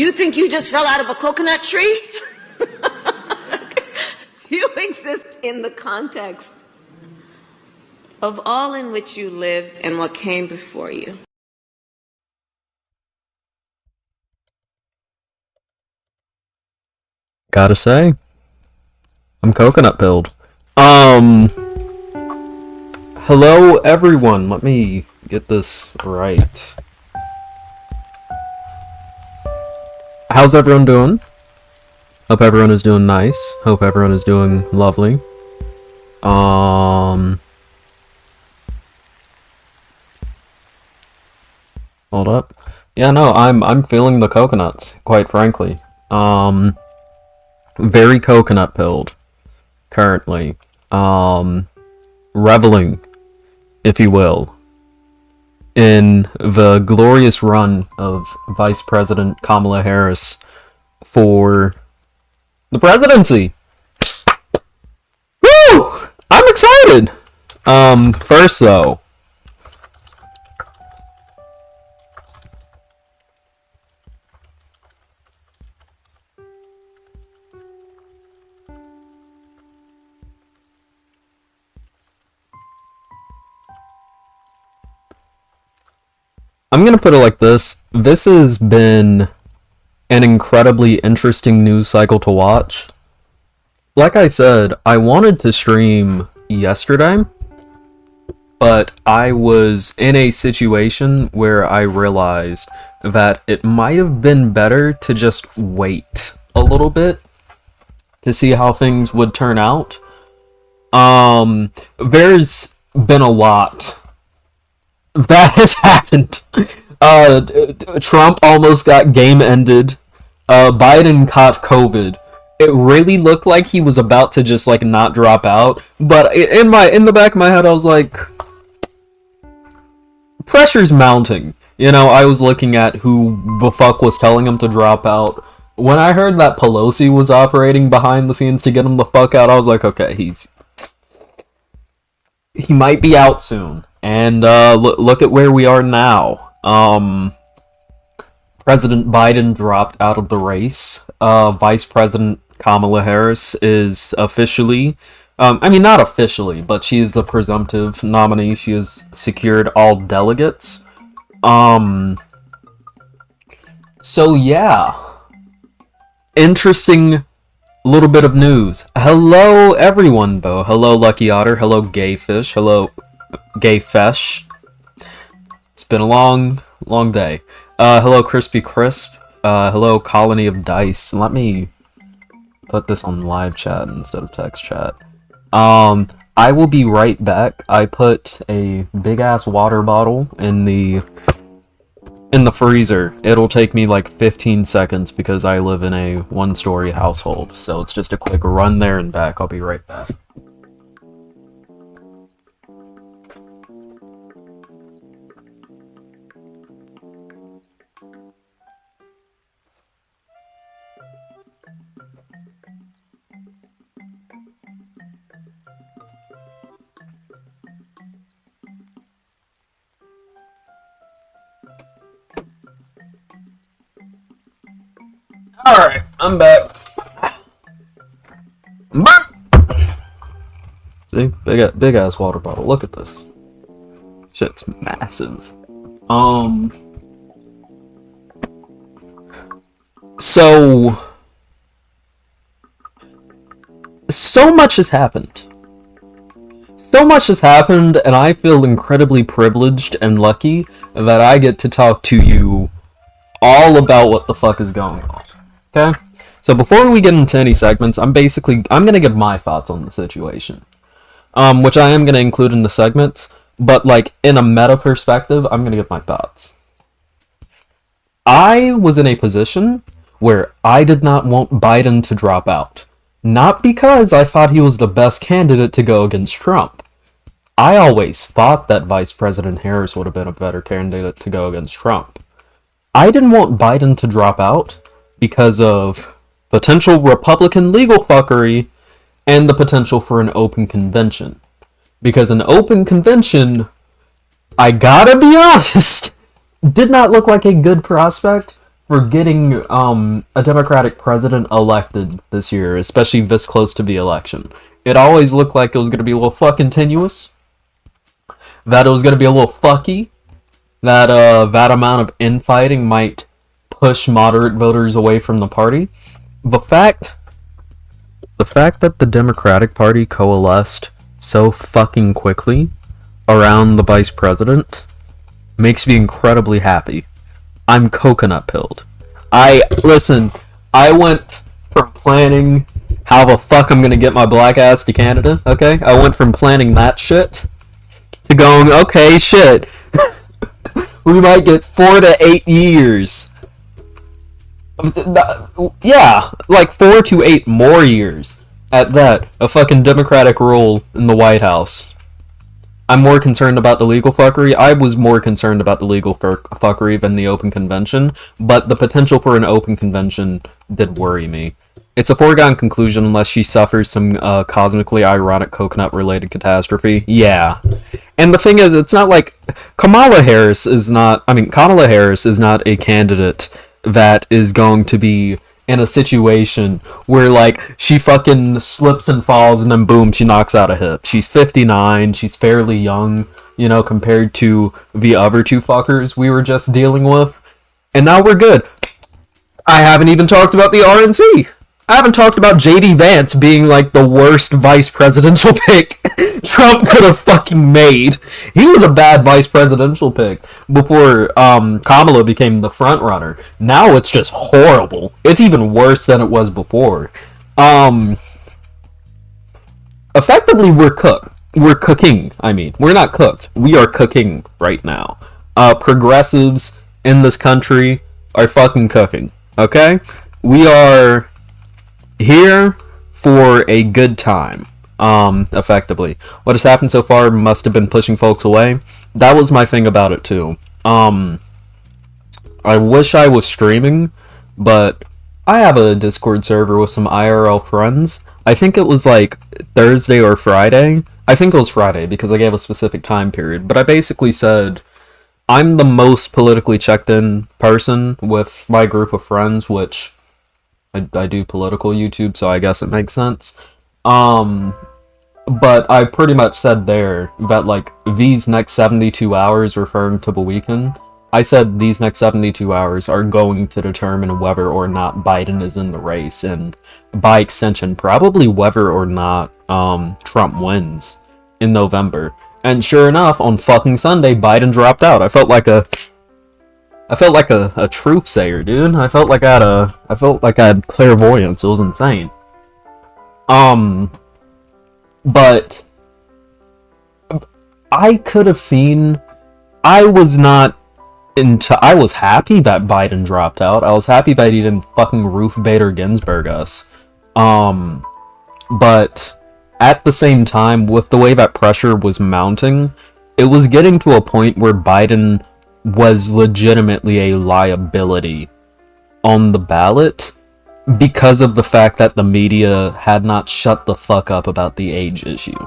You think you just fell out of a coconut tree? You exist in the context of all in which you live and what came before you. Gotta say, I'm coconut pilled. Hello everyone, let me get this right. How's everyone doing? Hope everyone is doing nice. Hope everyone is doing lovely. Hold up. Yeah, no, I'm feeling the coconuts, quite frankly. Very coconut pilled currently. Reveling, if you will, in the glorious run of Vice President Kamala Harris for the presidency. Woo! I'm excited! First though, I'm gonna put it like this. This has been an incredibly interesting news cycle to watch. Like I said, I wanted to stream yesterday, but I was in a situation where I realized that it might have been better to just wait a little bit to see how things would turn out. There's been a lot that has happened. Trump almost got game ended. Biden caught COVID. It really looked like he was about to just like not drop out, but in the back of my head I was like, pressure's mounting. You know, I was looking at who the fuck was telling him to drop out. When I heard that Pelosi was operating behind the scenes to get him the fuck out, I was like, okay, he might be out soon. And look at where we are now. President Biden dropped out of the race. Vice President Kamala Harris is officially, not officially, but she is the presumptive nominee. She has secured all delegates. So yeah. Interesting little bit of news. Hello everyone though. Hello Lucky Otter. Hello Gay Fish. Hello Gay Fesh. It's been a long day. Hello Crispy Crisp. Hello Colony of Dice. Let me put this on live chat instead of text chat. I will be right back. I put a big ass water bottle in the freezer. It'll take me like 15 seconds because I live in a one-story household. So it's just a quick run there and back. I'll be right back. Alright, I'm back. See? Big ass water bottle. Look at this. Shit's massive. So much has happened. So much has happened, and I feel incredibly privileged and lucky that I get to talk to you all about what the fuck is going on. Okay? So before we get into any segments, I'm gonna give my thoughts on the situation. Which I am gonna include in the segments, but like in a meta perspective, I'm gonna give my thoughts. I was in a position where I did not want Biden to drop out. Not because I thought he was the best candidate to go against Trump. I always thought that Vice President Harris would have been a better candidate to go against Trump. I didn't want Biden to drop out because of potential Republican legal fuckery and the potential for an open convention. Because an open convention, I gotta be honest, did not look like a good prospect for getting a Democratic president elected this year, especially this close to the election. It always looked like it was going to be a little fucking tenuous, that it was going to be a little fucky, that that amount of infighting might push moderate voters away from the party. The fact that the Democratic Party coalesced so fucking quickly around the vice president makes me incredibly happy. I'm coconut pilled. I went from planning how the fuck I'm gonna get my black ass to Canada, okay? I went from planning that shit to going, okay, shit. We might get 4 to 8 years. Yeah, like 4 to 8 more years at that. A fucking Democratic rule in the White House. I'm more concerned about the legal fuckery. I was more concerned about the legal fuckery than the open convention, but the potential for an open convention did worry me. It's a foregone conclusion unless she suffers some cosmically ironic coconut-related catastrophe. Yeah. And the thing is, it's not like Kamala Harris is not a candidate that is going to be in a situation where, like, she fucking slips and falls and then boom, she knocks out a hip. She's 59, she's fairly young, you know, compared to the other two fuckers we were just dealing with. And now we're good. I haven't even talked about the RNC. I haven't talked about JD Vance being, like, the worst vice presidential pick Trump could have fucking made. He was a bad vice presidential pick before Kamala became the front runner. Now it's just horrible. It's even worse than it was before. Effectively, we're cooked. We're cooking, I mean. We're not cooked. We are cooking right now. Progressives in this country are fucking cooking, okay? We are here for a good time, effectively. What has happened so far must have been pushing folks away. That was my thing about it, too. I wish I was streaming, but I have a Discord server with some IRL friends. I think it was, like, Thursday or Friday. I think it was Friday, because I gave a specific time period. But I basically said, I'm the most politically checked-in person with my group of friends, which I do political YouTube, so I guess it makes sense. But I pretty much said there that, like, these next 72 hours, referring to the weekend, I said these next 72 hours are going to determine whether or not Biden is in the race, and by extension, probably whether or not Trump wins in November. And sure enough, on fucking Sunday, Biden dropped out. I felt like a truth sayer, dude. I felt like I had clairvoyance. It was insane. But I could have seen. I was happy that Biden dropped out. I was happy that he didn't fucking Ruth Bader Ginsburg us. But at the same time, with the way that pressure was mounting, it was getting to a point where Biden was legitimately a liability on the ballot because of the fact that the media had not shut the fuck up about the age issue.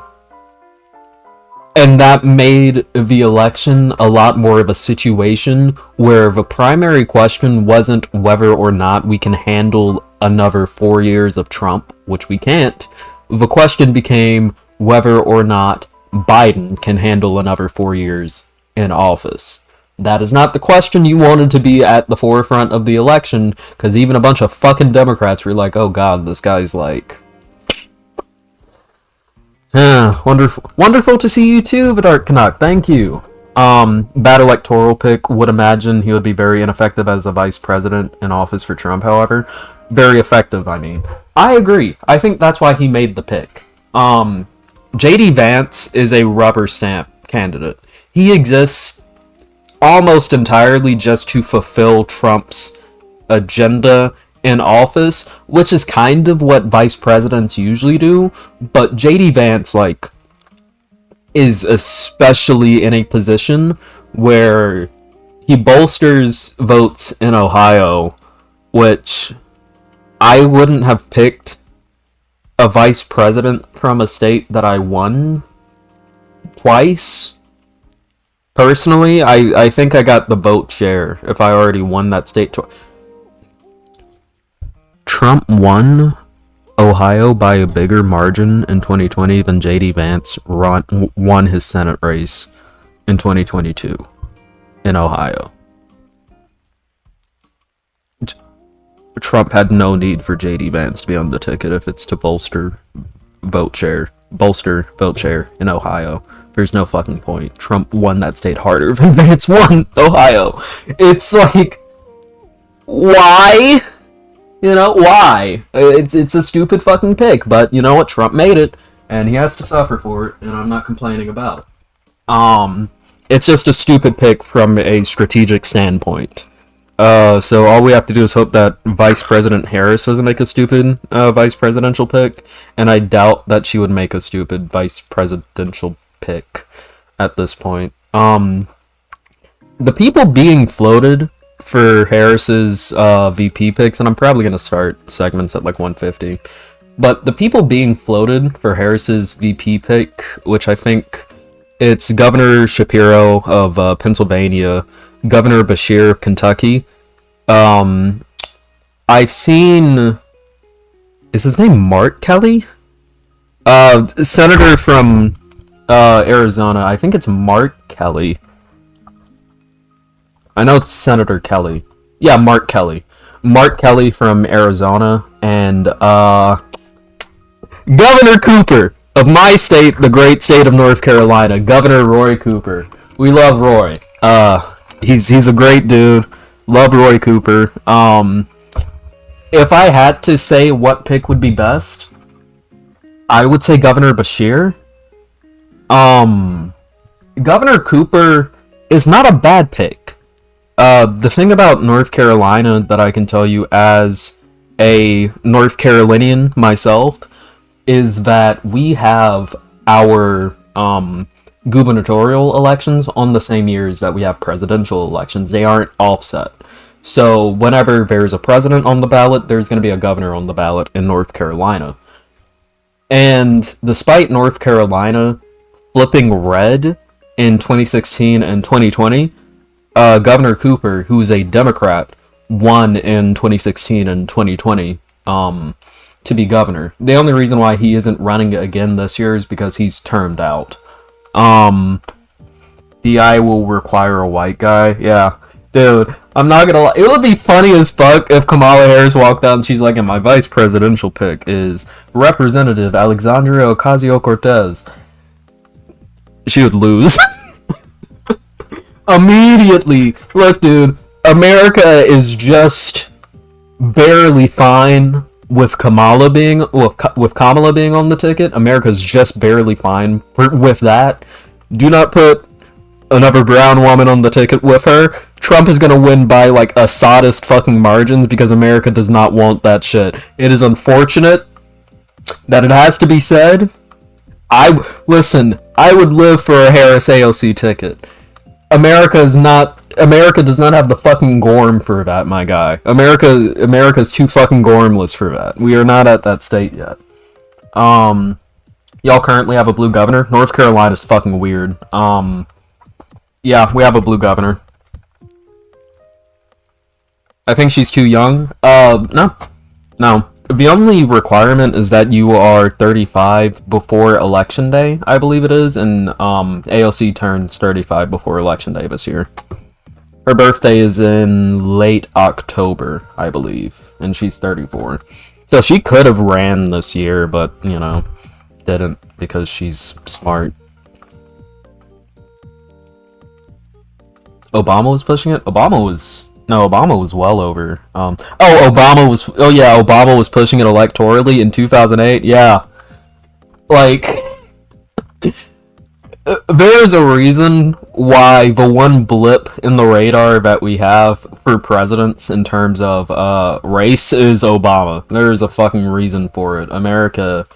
And that made the election a lot more of a situation where the primary question wasn't whether or not we can handle another 4 years of Trump, which we can't. The question became whether or not Biden can handle another 4 years in office. That is not the question you wanted to be at the forefront of the election, because even a bunch of fucking Democrats were like, oh god, this guy's like... wonderful to see you too, Vidark Canuck, thank you. Bad electoral pick, would imagine he would be very ineffective as a vice president in office for Trump, however. Very effective, I mean. I agree, I think that's why he made the pick. JD Vance is a rubber stamp candidate. He exists almost entirely just to fulfill Trump's agenda in office, which is kind of what vice presidents usually do, but JD Vance, like, is especially in a position where he bolsters votes in Ohio, which I wouldn't have picked a vice president from a state that I won twice. Personally, I think I got the vote share if I already won that state Trump won Ohio by a bigger margin in 2020 than JD Vance won his Senate race in 2022 in Ohio. Trump had no need for JD Vance to be on the ticket if it's to bolster vote share in Ohio. There's no fucking point. Trump won that state harder than Vance won Ohio. It's like, why? Why? It's a stupid fucking pick, but you know what? Trump made it, and he has to suffer for it, and I'm not complaining about it. It's just a stupid pick from a strategic standpoint. So all we have to do is hope that Vice President Harris doesn't make a stupid vice presidential pick, and I doubt that she would make a stupid vice presidential pick at this point. The people being floated for Harris's VP picks, and I'm probably going to start segments at like 150, but the people being floated for Harris's VP pick, which I think it's Governor Shapiro of Pennsylvania, Governor Beshear of Kentucky. I've seen, is his name Mark Kelly? Senator from Arizona. I think it's Mark Kelly. I know it's Senator Kelly. Yeah, Mark Kelly. Mark Kelly from Arizona, and Governor Cooper of my state, the great state of North Carolina, Governor Roy Cooper. We love Roy. He's a great dude. Love Roy Cooper. If I had to say what pick would be best, I would say Governor Beshear. Governor Cooper is not a bad pick. The thing about North Carolina that I can tell you as a North Carolinian myself is that we have our gubernatorial elections on the same years that we have presidential elections. They aren't offset. So whenever there's a president on the ballot, there's going to be a governor on the ballot in North Carolina. And despite North Carolina flipping red in 2016 and 2020, Governor Cooper, who is a Democrat, won in 2016 and 2020 to be governor. The only reason why he isn't running again this year is because he's termed out. DI will require a white guy. Yeah. Dude, I'm not gonna lie. It would be funny as fuck if Kamala Harris walked out and she's like, and my vice presidential pick is Representative Alexandria Ocasio-Cortez. She would lose. Immediately. Look, dude, America is just barely fine with Kamala being on the ticket. America's just barely fine with that. Do not put another brown woman on the ticket with her. Trump is gonna win by like a soddest fucking margins because America does not want that shit. It is unfortunate that it has to be said. I would live for a Harris AOC ticket. America does not have the fucking gorm for that, my guy. America's too fucking gormless for that. We are not at that state yet. Y'all currently have a blue governor? North Carolina's fucking weird. Yeah, we have a blue governor. I think she's too young. No. The only requirement is that you are 35 before Election Day, I believe it is, and AOC turns 35 before Election Day this year. Her birthday is in late October, I believe, and she's 34. So she could have ran this year, but, didn't because she's smart. Obama was pushing it? Obama was well over. Obama was pushing it electorally in 2008. Yeah. Like, there's a reason why the one blip in the radar that we have for presidents in terms of race is Obama. There's a fucking reason for it. America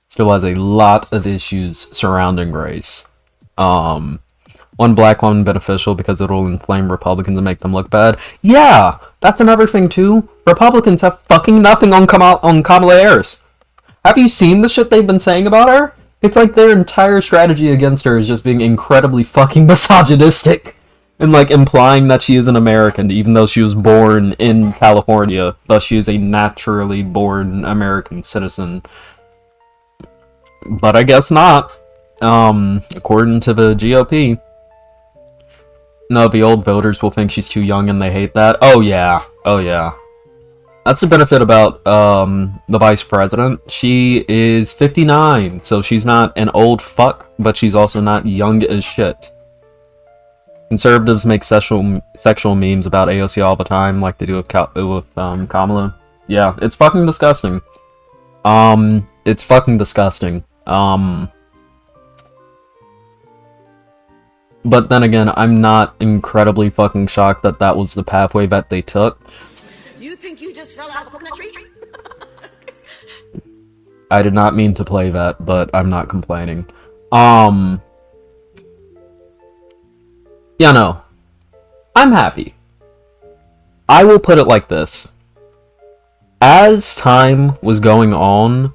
still has a lot of issues surrounding race. One black woman beneficial because it'll inflame Republicans and make them look bad. Yeah, that's another thing too. Republicans have fucking nothing on Kamala Harris. Have you seen the shit they've been saying about her? It's like their entire strategy against her is just being incredibly fucking misogynistic. And, like, implying that she is an American, even though she was born in California, thus she is a naturally born American citizen. But I guess not. According to the GOP. No, the old voters will think she's too young and they hate that. Oh yeah. Oh yeah. That's the benefit about, the vice president. She is 59, so she's not an old fuck, but she's also not young as shit. Conservatives make sexual memes about AOC all the time, like they do with Kamala. Yeah, it's fucking disgusting. It's fucking disgusting. But then again, I'm not incredibly fucking shocked that that was the pathway that they took. You think you just fell out of a coconut tree? I did not mean to play that, but I'm not complaining. Yeah, no. I'm happy. I will put it like this. As time was going on,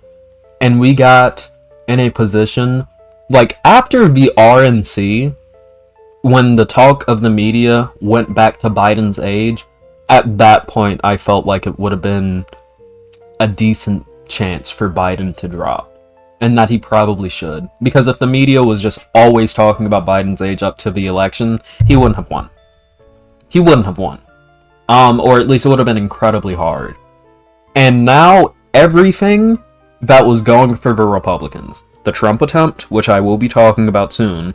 and we got in a position, like, after the RNC, when the talk of the media went back to Biden's age, at that point I felt like it would have been a decent chance for Biden to drop. And that he probably should. Because if the media was just always talking about Biden's age up to the election, he wouldn't have won. He wouldn't have won. Or at least it would have been incredibly hard. And now, everything that was going for the Republicans, the Trump attempt, which I will be talking about soon,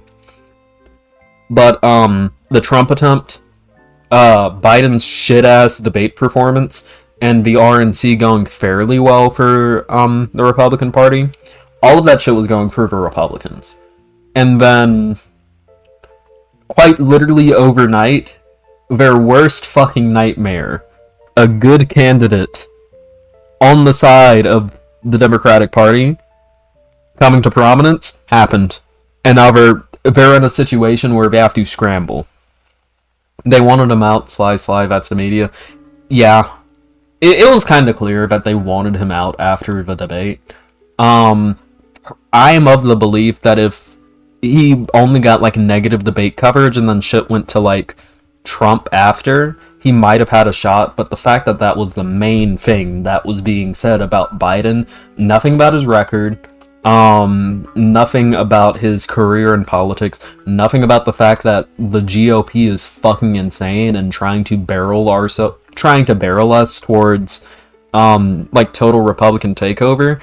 but, the Trump attempt, Biden's shit-ass debate performance, and the RNC going fairly well for, the Republican Party, all of that shit was going for the Republicans. And then, quite literally overnight, their worst fucking nightmare, a good candidate on the side of the Democratic Party coming to prominence, happened. And now they're in a situation where they have to scramble. They wanted him out, Sly, that's the media. Yeah. It was kind of clear that they wanted him out after the debate. I am of the belief that if he only got, like, negative debate coverage and then shit went to, like, Trump after, he might have had a shot, but the fact that that was the main thing that was being said about Biden, nothing about his record, nothing about his career in politics, nothing about the fact that the GOP is fucking insane and trying to barrel us towards, like, total Republican takeover.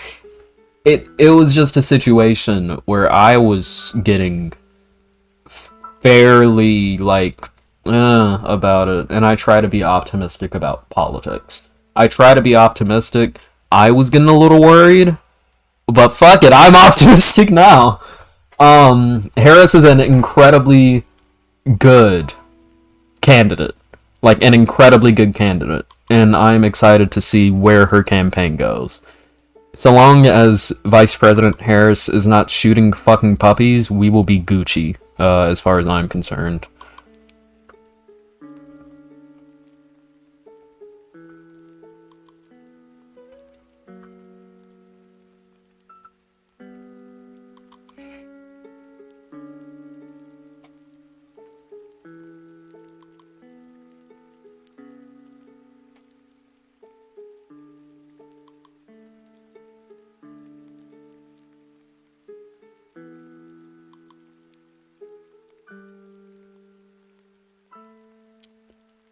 It was just a situation where I was getting fairly, like, about it, and I try to be optimistic about politics. I try to be optimistic. I was getting a little worried, but fuck it, I'm optimistic now. Harris is an incredibly good candidate. Like, an incredibly good candidate. And I'm excited to see where her campaign goes. So long as Vice President Harris is not shooting fucking puppies, we will be Gucci, as far as I'm concerned.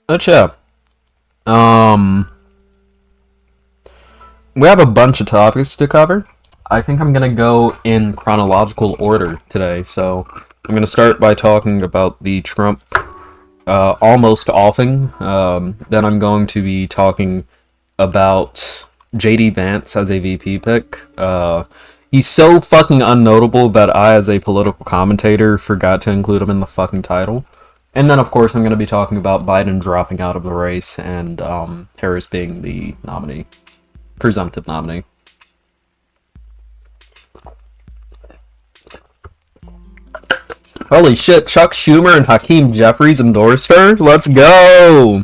But yeah, we have a bunch of topics to cover. I think I'm gonna go in chronological order today, so I'm gonna start by talking about the Trump, almost offing, then I'm going to be talking about JD Vance as a VP pick. He's so fucking unnotable that I, as a political commentator, forgot to include him in the fucking title. And then, of course, I'm going to be talking about Biden dropping out of the race and Harris being the nominee. Presumptive nominee. Holy shit, Chuck Schumer and Hakeem Jeffries endorsed her? Let's go!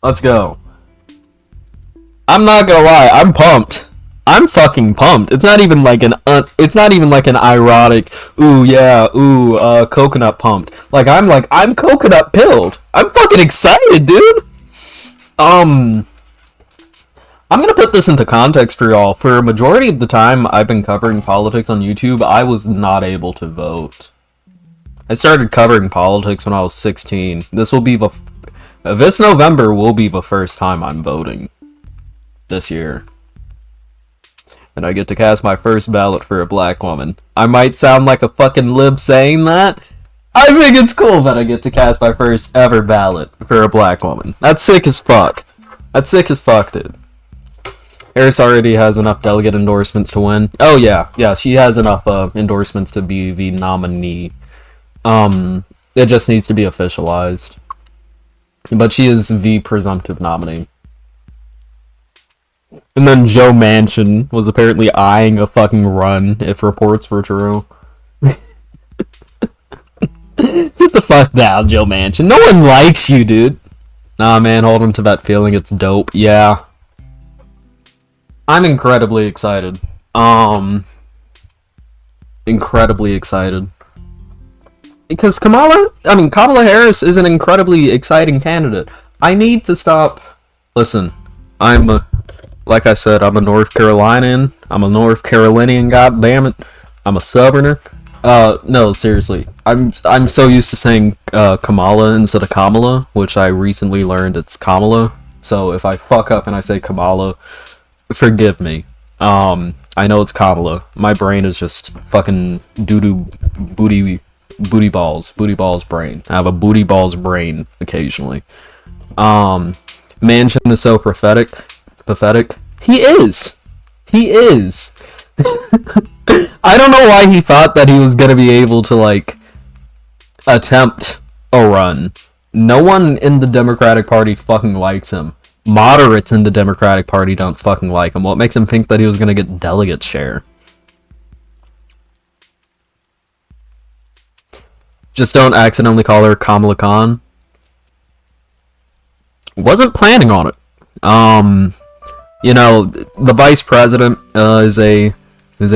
Let's go. I'm not gonna lie, I'm pumped. I'm fucking pumped. It's not even like an ironic, ooh yeah, ooh, coconut pumped. I'm coconut pilled. I'm fucking excited, dude. I'm gonna put this into context for y'all. For a majority of the time I've been covering politics on YouTube, I was not able to vote. I started covering politics when I was 16. This November will be the first time I'm voting this year. And I get to cast my first ballot for a black woman. I might sound like a fucking lib saying that. I think it's cool that I get to cast my first ever ballot for a black woman. That's sick as fuck. That's sick as fuck, dude. Harris already has enough delegate endorsements to win. Oh yeah, she has enough endorsements to be the nominee. It just needs to be officialized. But she is the presumptive nominee. And then Joe Manchin was apparently eyeing a fucking run, if reports were true. Get the fuck down, Joe Manchin. No one likes you, dude. Nah, man, hold on to that feeling. It's dope. Yeah. I'm incredibly excited. Incredibly excited. Because Kamala Harris is an incredibly exciting candidate. I need to stop. Listen, like I said, I'm a North Carolinian. I'm a North Carolinian, goddammit. I'm a Southerner. No, seriously. I'm so used to saying Kamala instead of Kamala, which I recently learned it's Kamala. So if I fuck up and I say Kamala, forgive me. I know it's Kamala. My brain is just fucking doo-doo booty balls brain. I have a booty balls brain occasionally. Manchin is so pathetic. He is. I don't know why he thought that he was gonna be able to, like, attempt a run. No one in the Democratic Party fucking likes him. Moderates in the Democratic Party don't fucking like him. What makes him think that he was gonna get delegate share? Just don't accidentally call her Kamala Khan. Wasn't planning on it. You know, the vice president is a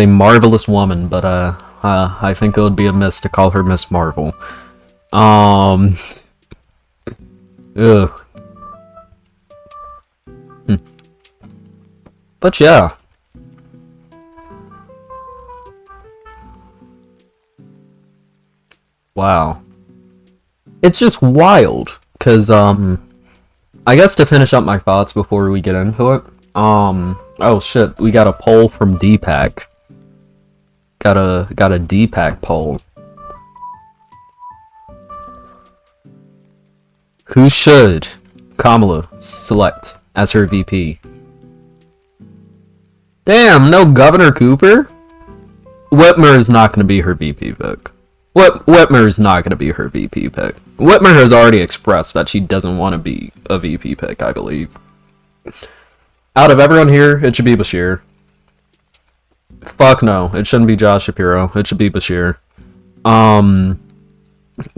marvelous woman, but I think it would be amiss to call her Miss Marvel. Ugh. But yeah. Wow. It's just wild, cause I guess to finish up my thoughts before we get into it, oh shit, we got a poll from Deepak. Got a Deepak poll. Who should Kamala select as her VP? Damn, no Governor Cooper? Whitmer is not going to be her VP pick. Whitmer is not going to be her VP pick. Whitmer has already expressed that she doesn't want to be a VP pick, I believe. Out of everyone here, it should be Bashir. Fuck no, it shouldn't be Josh Shapiro. It should be Bashir.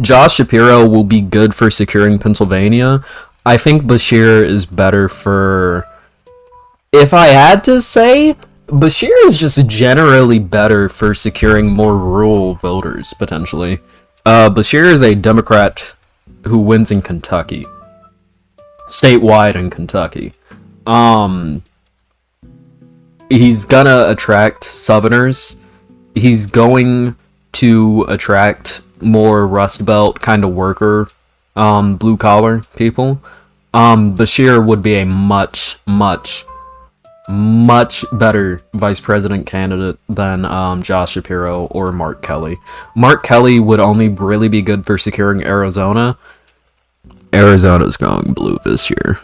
Josh Shapiro will be good for securing Pennsylvania. I think Bashir is better for... If I had to say, Bashir is just generally better for securing more rural voters, potentially. Bashir is a Democrat who wins in Kentucky. Statewide in Kentucky. He's gonna attract Southerners. He's going to attract more Rust Belt kind of worker, blue collar people. Bashir would be a much better vice president candidate than Josh Shapiro or Mark Kelly. Mark Kelly would only really be good for securing Arizona. Arizona's going blue this year.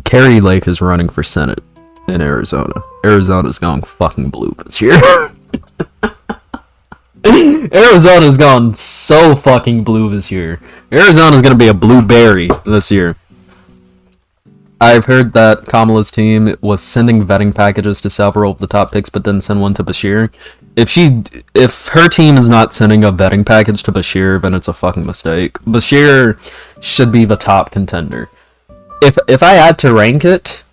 Kerry Lake is running for Senate in Arizona. Arizona's going fucking blue this year. Arizona's gone so fucking blue this year. Arizona's gonna be a blueberry this year. I've heard that Kamala's team was sending vetting packages to several of the top picks, but didn't send one to Bashir. If her team is not sending a vetting package to Bashir, then it's a fucking mistake. Bashir should be the top contender. If I had to rank it,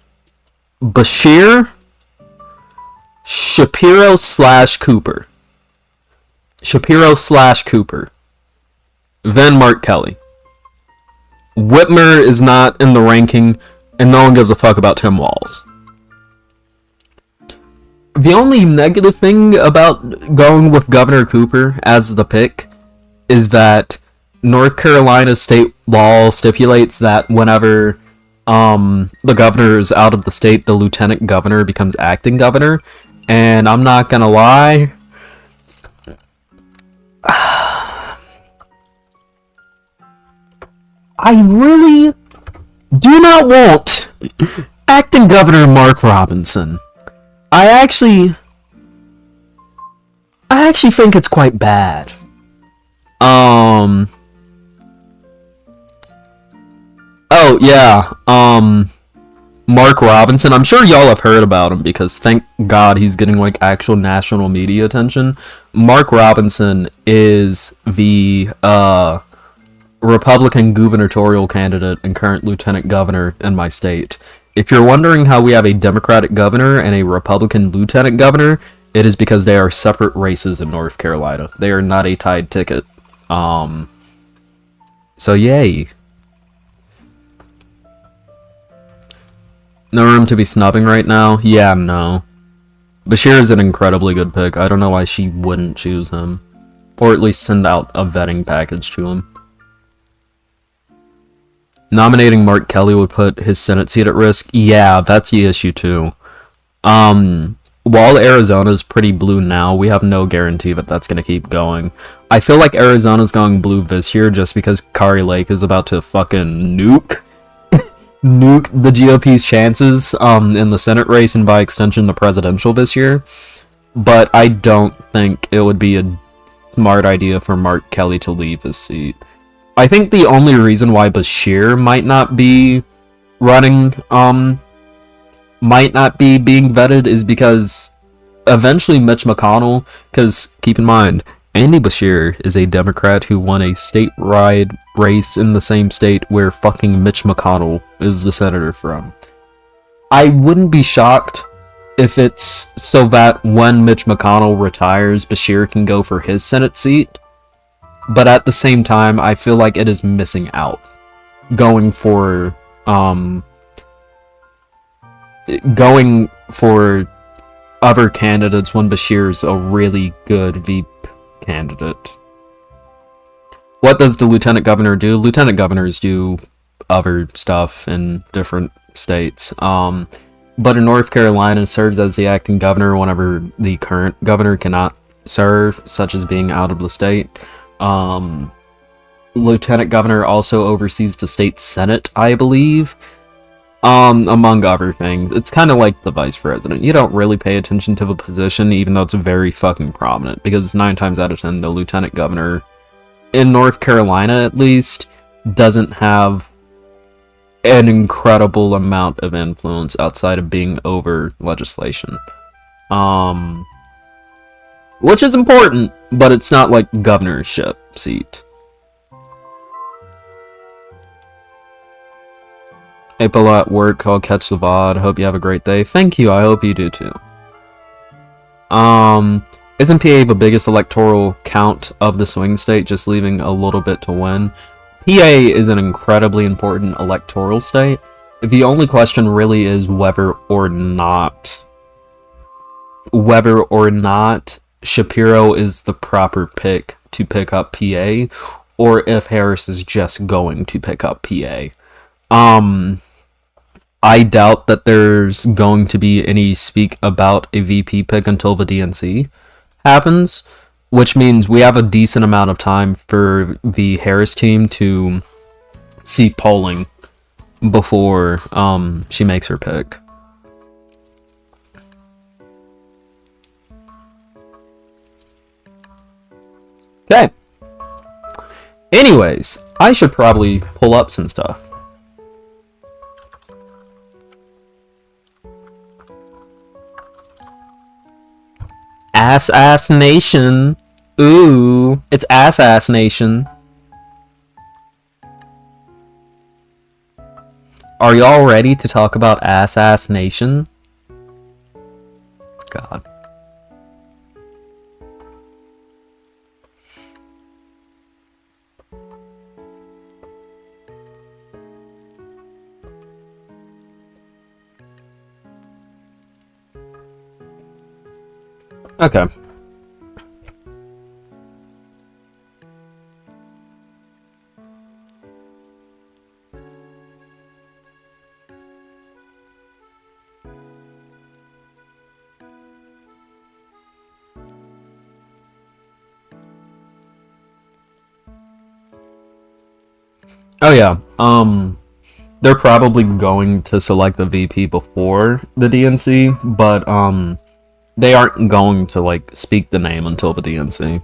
Bashir, Shapiro slash Cooper. Shapiro slash Cooper. Then Mark Kelly. Whitmer is not in the ranking, and no one gives a fuck about Tim Walz. The only negative thing about going with Governor Cooper as the pick is that North Carolina state law stipulates that whenever the governor is out of the state, the lieutenant governor becomes acting governor. And I'm not gonna lie, I really do not want acting governor Mark Robinson. I actually think it's quite bad. Oh yeah. Mark Robinson. I'm sure y'all have heard about him because thank God he's getting like actual national media attention. Mark Robinson is the Republican gubernatorial candidate and current lieutenant governor in my state. If you're wondering how we have a Democratic governor and a Republican lieutenant governor, it is because they are separate races in North Carolina. They are not a tied ticket. So yay. No room to be snubbing right now? Yeah, no. Bashir is an incredibly good pick. I don't know why she wouldn't choose him. Or at least send out a vetting package to him. Nominating Mark Kelly would put his Senate seat at risk. Yeah, that's the issue too. While Arizona's pretty blue now, we have no guarantee that that's going to keep going. I feel like Arizona's going blue this year just because Kari Lake is about to fucking nuke the GOP's chances in the Senate race and by extension the presidential this year. But I don't think it would be a smart idea for Mark Kelly to leave his seat. I think the only reason why Bashir might not be running, might not be being vetted is because eventually Mitch McConnell, because keep in mind, Andy Bashir is a Democrat who won a statewide race in the same state where fucking Mitch McConnell is the senator from. I wouldn't be shocked if it's so that when Mitch McConnell retires, Bashir can go for his Senate seat. But at the same time, I feel like it is missing out. Going for other candidates when Bashir's a really good VP candidate. What does the lieutenant governor do? Lieutenant governors do other stuff in different states. But in North Carolina, serves as the acting governor whenever the current governor cannot serve, such as being out of the state. Lieutenant governor also oversees the state senate, I believe, among other things. It's kind of like the vice president. You don't really pay attention to the position, even though it's very fucking prominent, because 9 times out of 10, the lieutenant governor, in North Carolina at least, doesn't have an incredible amount of influence outside of being over legislation. Which is important, but it's not like governorship seat. April at work, I'll catch the VOD. Hope you have a great day. Thank you, I hope you do too. Isn't PA the biggest electoral count of the swing state, just leaving a little bit to win? PA is an incredibly important electoral state. The only question really is whether or not Shapiro is the proper pick to pick up PA, or if Harris is just going to pick up PA. I doubt that there's going to be any speak about a VP pick until the DNC happens, which means we have a decent amount of time for the Harris team to see polling before she makes her pick. Okay. Anyways, I should probably pull up some stuff. Assassination. Ooh, it's assassination. Are y'all ready to talk about assassination? God. Okay. Oh yeah. They're probably going to select the VP before the DNC, but they aren't going to like speak the name until the DNC.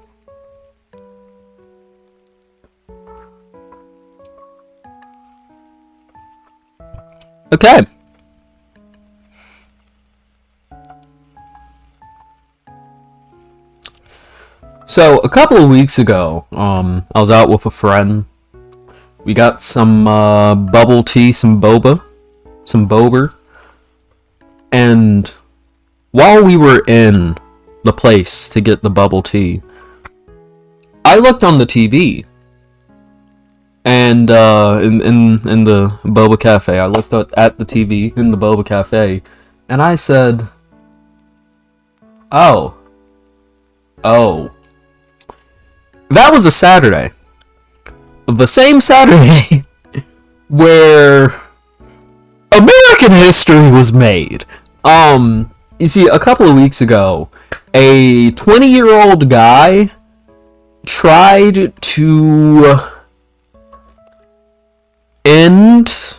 Okay. So a couple of weeks ago, I was out with a friend. We got some bubble tea, some boba, and while we were in the place to get the bubble tea, I looked on the TV, and in the boba cafe, I looked at the TV in the boba cafe, and I said, "Oh, oh, that was a Saturday." The same Saturday where American history was made. You see, a couple of weeks ago, a 20-year-old guy tried to end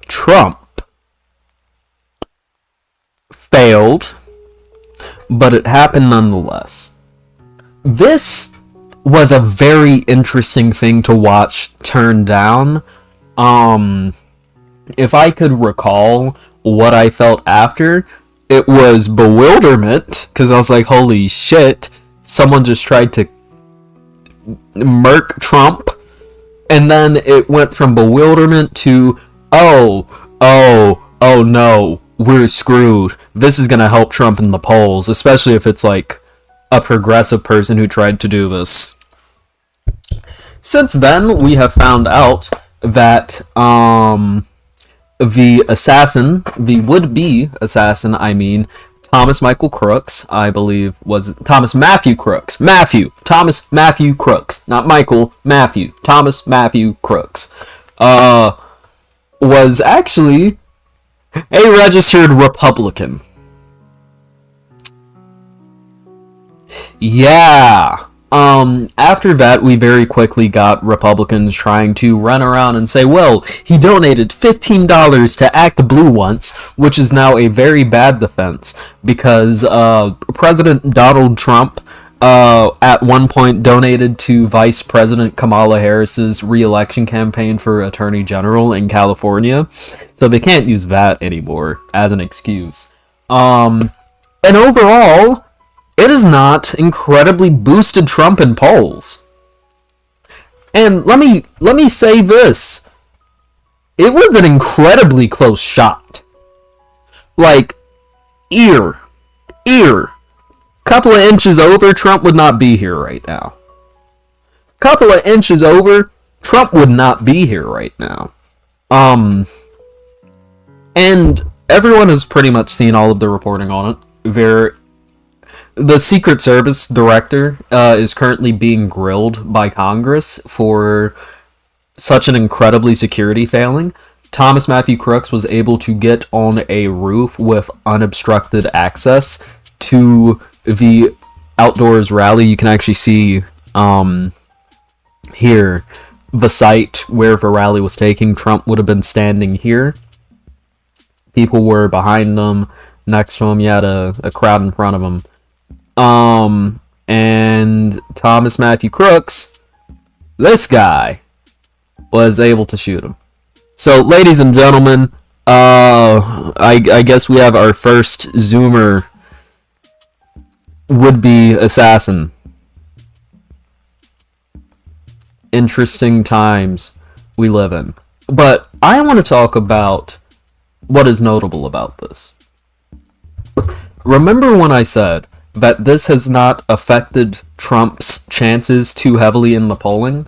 Trump. Failed, but it happened nonetheless. This was a very interesting thing to watch turn down. If I could recall what I felt after, it was bewilderment, because I was like, holy shit, someone just tried to murk Trump, and then it went from bewilderment to, oh no, we're screwed. This is gonna help Trump in the polls, especially if it's like a progressive person who tried to do this. Since then, we have found out that the assassin, the would-be assassin, Thomas Michael Crooks, I believe, was Thomas Matthew Crooks. Thomas Matthew Crooks. Not Michael, Matthew. Thomas Matthew Crooks. Was actually a registered Republican. Yeah. After that, we very quickly got Republicans trying to run around and say, well, he donated $15 to Act Blue once, which is now a very bad defense, because President Donald Trump at one point donated to Vice President Kamala Harris's re-election campaign for Attorney General in California, so they can't use that anymore as an excuse. And overall, it has not incredibly boosted Trump in polls. And let me say this. It was an incredibly close shot. Like, couple of inches over, Trump would not be here right now. Couple of inches over, Trump would not be here right now. And everyone has pretty much seen all of the reporting on it. The Secret Service director is currently being grilled by Congress for such an incredibly security failing. Thomas Matthew Crooks was able to get on a roof with unobstructed access to the outdoors rally. You can actually see here the site where the rally was taking. Trump would have been standing here. People were behind him, next to him. You had a crowd in front of him. And Thomas Matthew Crooks, this guy, was able to shoot him. So, ladies and gentlemen, I guess we have our first Zoomer would-be assassin. Interesting times we live in. But I want to talk about what is notable about this. Remember when I said that this has not affected Trump's chances too heavily in the polling?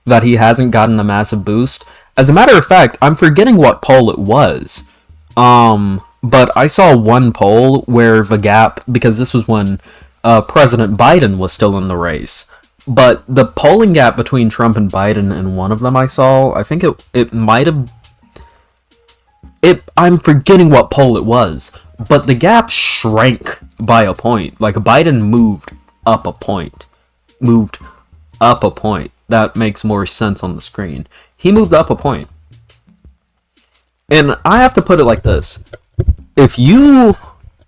That he hasn't gotten a massive boost? As a matter of fact, I'm forgetting what poll it was. But I saw one poll where the gap, because this was when President Biden was still in the race, but the polling gap between Trump and Biden in one of them I saw, I think it might have... I'm forgetting what poll it was, but the gap shrank by a point. Like, Biden moved up a point. That makes more sense on the screen. He moved up a point. And I have to put it like this. If you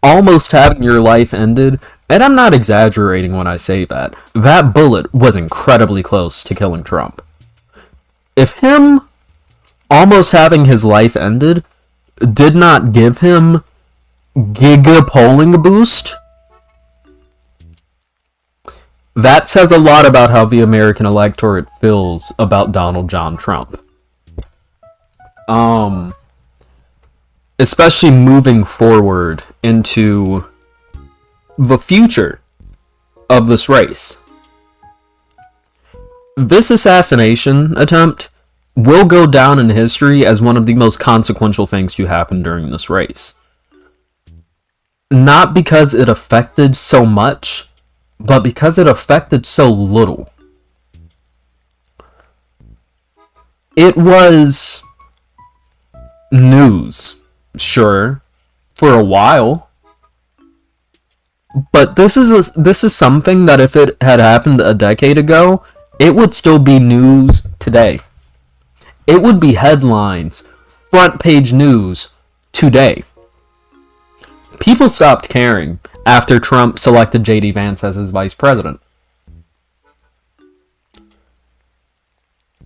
almost having your life ended, and I'm not exaggerating when I say that, that bullet was incredibly close to killing Trump. If him almost having his life ended did not give him giga polling boost, that says a lot about how the American electorate feels about Donald John Trump. Especially moving forward into the future of this race. This assassination attempt will go down in history as one of the most consequential things to happen during this race. Not because it affected so much, but because it affected so little. It was news, sure, for a while. But this is something that if it had happened a decade ago, it would still be news today. It would be headlines, front page news today. People stopped caring after Trump selected JD Vance as his vice president.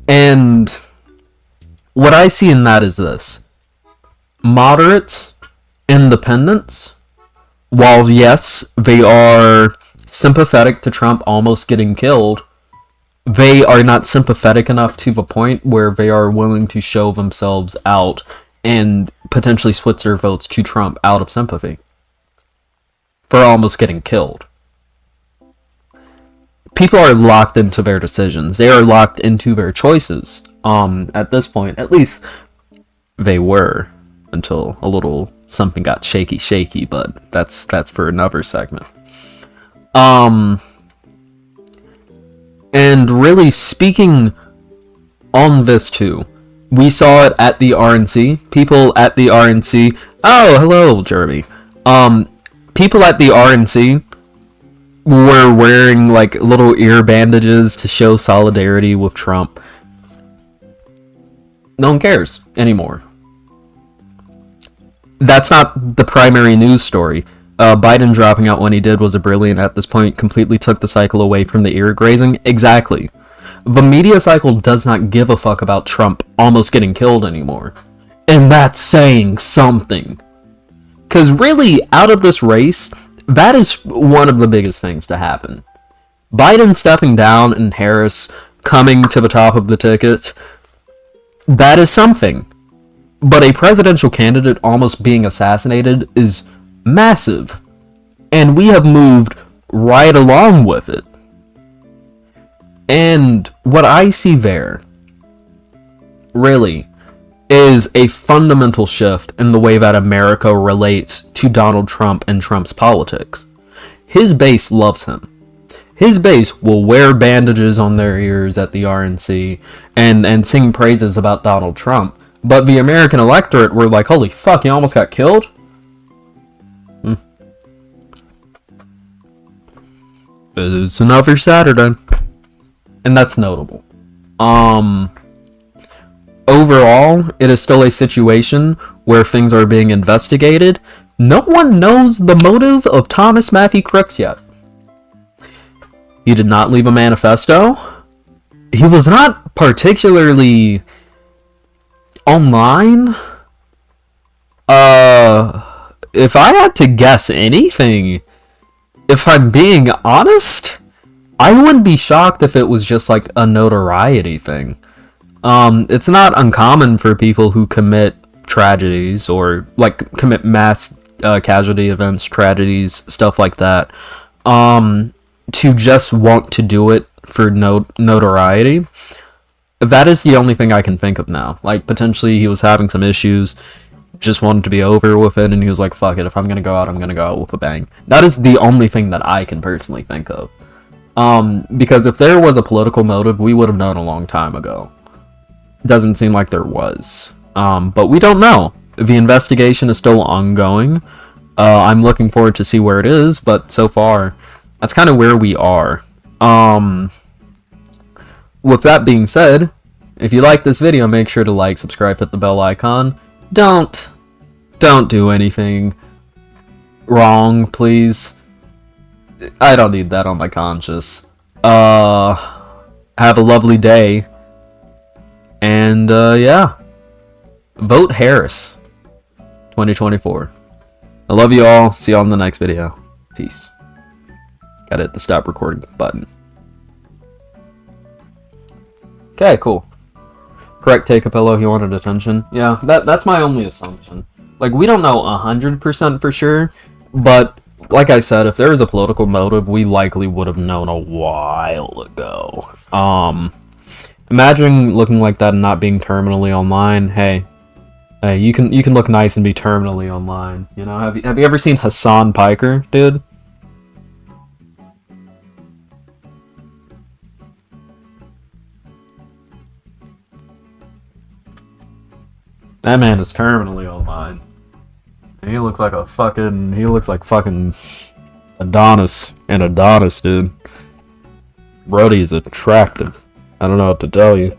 And what I see in that is this. Moderates, independents, while yes, they are sympathetic to Trump almost getting killed, they are not sympathetic enough to the point where they are willing to show themselves out and potentially switch their votes to Trump out of sympathy for almost getting killed. People are locked into their decisions. They are locked into their choices. At this point, at least they were, until a little something got shaky, but that's for another segment. And really speaking on this too, we saw it at the RNC. People at the RNC. Oh, hello, Jeremy. People at the RNC were wearing like little ear bandages to show solidarity with Trump. No one cares anymore. That's not the primary news story. Biden dropping out when he did was a brilliant at this point, completely took the cycle away from the ear grazing. Exactly. The media cycle does not give a fuck about Trump almost getting killed anymore. And that's saying something. Because really, out of this race, that is one of the biggest things to happen. Biden stepping down and Harris coming to the top of the ticket, that is something. But a presidential candidate almost being assassinated is massive. And we have moved right along with it. And what I see there, really, is a fundamental shift in the way that America relates to Donald Trump and Trump's politics. His base loves him. His base will wear bandages on their ears at the RNC and sing praises about Donald Trump. But the American electorate were like, holy fuck, he almost got killed? It's another Saturday. And that's notable. Overall, it is still a situation where things are being investigated. No one knows the motive of Thomas Matthew Crooks yet. He did not leave a manifesto. He was not particularly online. If I had to guess anything, if I'm being honest, I wouldn't be shocked if it was just like a notoriety thing. It's not uncommon for people who commit tragedies or like commit mass casualty events, tragedies, stuff like that, to just want to do it for notoriety. That is the only thing I can think of now. Like, potentially he was having some issues, just wanted to be over with it, and he was like, fuck it, if I'm gonna go out, I'm gonna go out with a bang. That is the only thing that I can personally think of. Because if there was a political motive, we would have known a long time ago. Doesn't seem like there was. But we don't know. The investigation is still ongoing. I'm looking forward to see where it is, but so far, that's kind of where we are. With that being said, if you like this video, make sure to like, subscribe, hit the bell icon. Don't do anything wrong, please. I don't need that on my conscience. Have a lovely day. And, yeah. Vote Harris. 2024. I love you all. See you all in the next video. Peace. Gotta hit the stop recording button. Okay, cool. Correct take a pillow, he wanted attention. Yeah, that's my only assumption. Like, we don't know 100% for sure, but like I said, if there was a political motive, we likely would have known a while ago. Imagine looking like that and not being terminally online. Hey, you can look nice and be terminally online. You know, have you ever seen Hassan Piker, dude? That man is terminally online. And he looks like fucking Adonis, dude. Brody is attractive. I don't know what to tell you.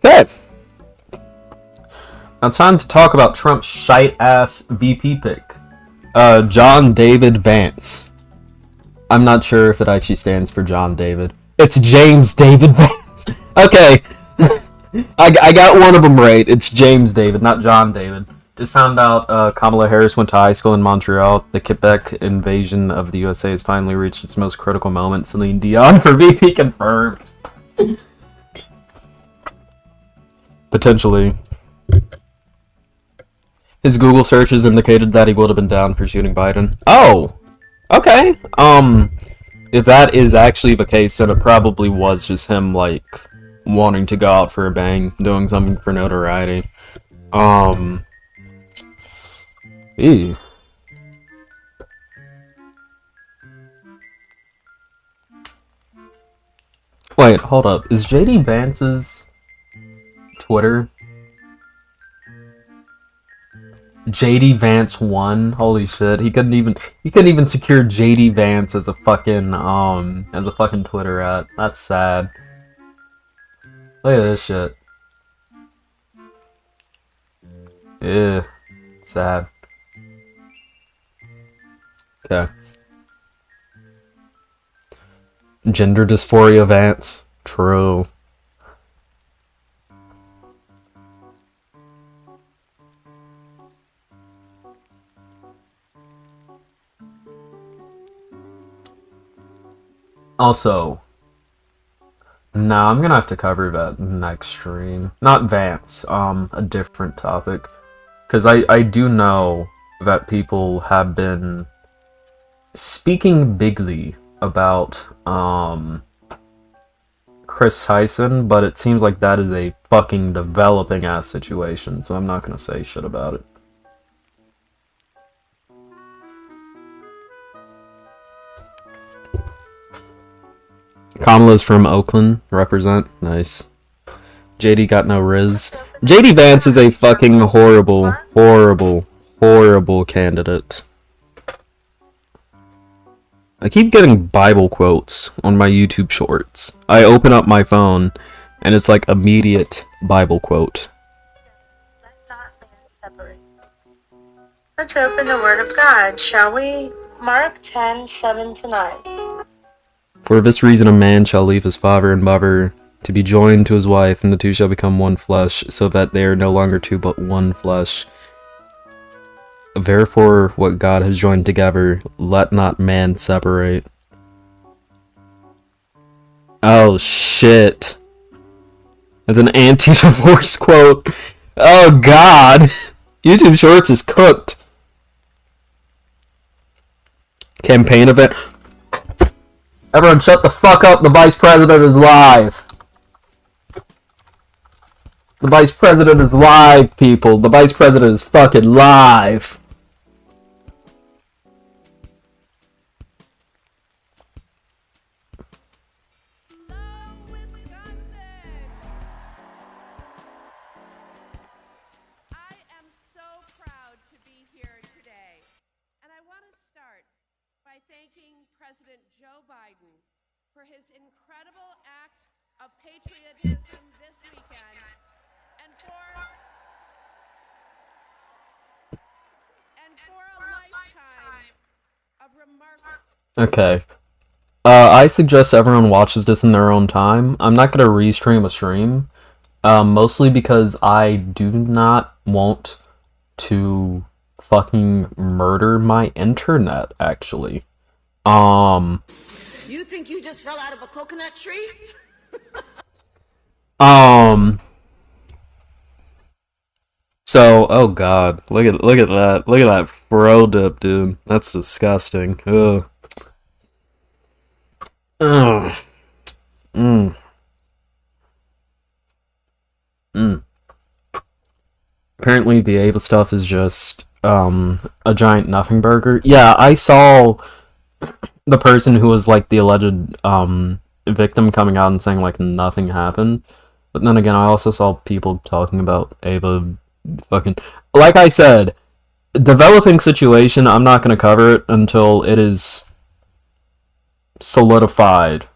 Okay. Now it's time to talk about Trump's shite-ass VP pick. John David Vance. I'm not sure if it actually stands for John David. It's James David Vance. Okay. I got one of them right. It's James David, not John David. Just found out Kamala Harris went to high school in Montreal. The Quebec invasion of the USA has finally reached its most critical moment. Celine Dion for VP confirmed. Potentially. His Google searches indicated that he would have been down for shooting Biden. Oh! Okay, if that is actually the case, then it probably was just him, like, wanting to go out for a bang, doing something for notoriety. Ew. Wait, hold up, is JD Vance's Twitter JD Vance 1? Holy shit, he couldn't even secure JD Vance as a fucking Twitter at. That's sad. Look at this shit. Yeah, sad. Okay. Gender dysphoria Vance. True. Also, no, I'm gonna have to cover that next stream. Not Vance, a different topic. Because I do know that people have been speaking bigly about, Chris Tyson, but it seems like that is a fucking developing ass situation, so I'm not gonna say shit about it. Kamala's from Oakland. Represent. Nice. JD got no riz. JD Vance is a fucking horrible candidate. I keep getting Bible quotes on my YouTube shorts. I open up my phone, and it's like immediate Bible quote. Let's open the Word of God, shall we? Mark 10:7-9. For this reason a man shall leave his father and mother to be joined to his wife, and the two shall become one flesh, so that they are no longer two but one flesh. Therefore, what God has joined together, let not man separate. Oh shit. That's an anti-divorce quote. Oh god. YouTube Shorts is cooked. Campaign event. Everyone shut the fuck up, the Vice President is live. The Vice President is live, people. The Vice President is fucking live. For his incredible act of patriotism this weekend, and for a lifetime of remarkable... Okay. I suggest everyone watches this in their own time. I'm not gonna restream a stream. Mostly because I do not want to fucking murder my internet, actually. You think you just fell out of a coconut tree? So, oh god, look at that. Look at that fro dip, dude. That's disgusting. Ugh. Ugh. Apparently the Ava stuff is just a giant nothing burger. Yeah, I saw the person who was like the alleged victim coming out and saying like nothing happened. But then again, I also saw people talking about Ava fucking... Like I said, developing situation, I'm not going to cover it until it is solidified.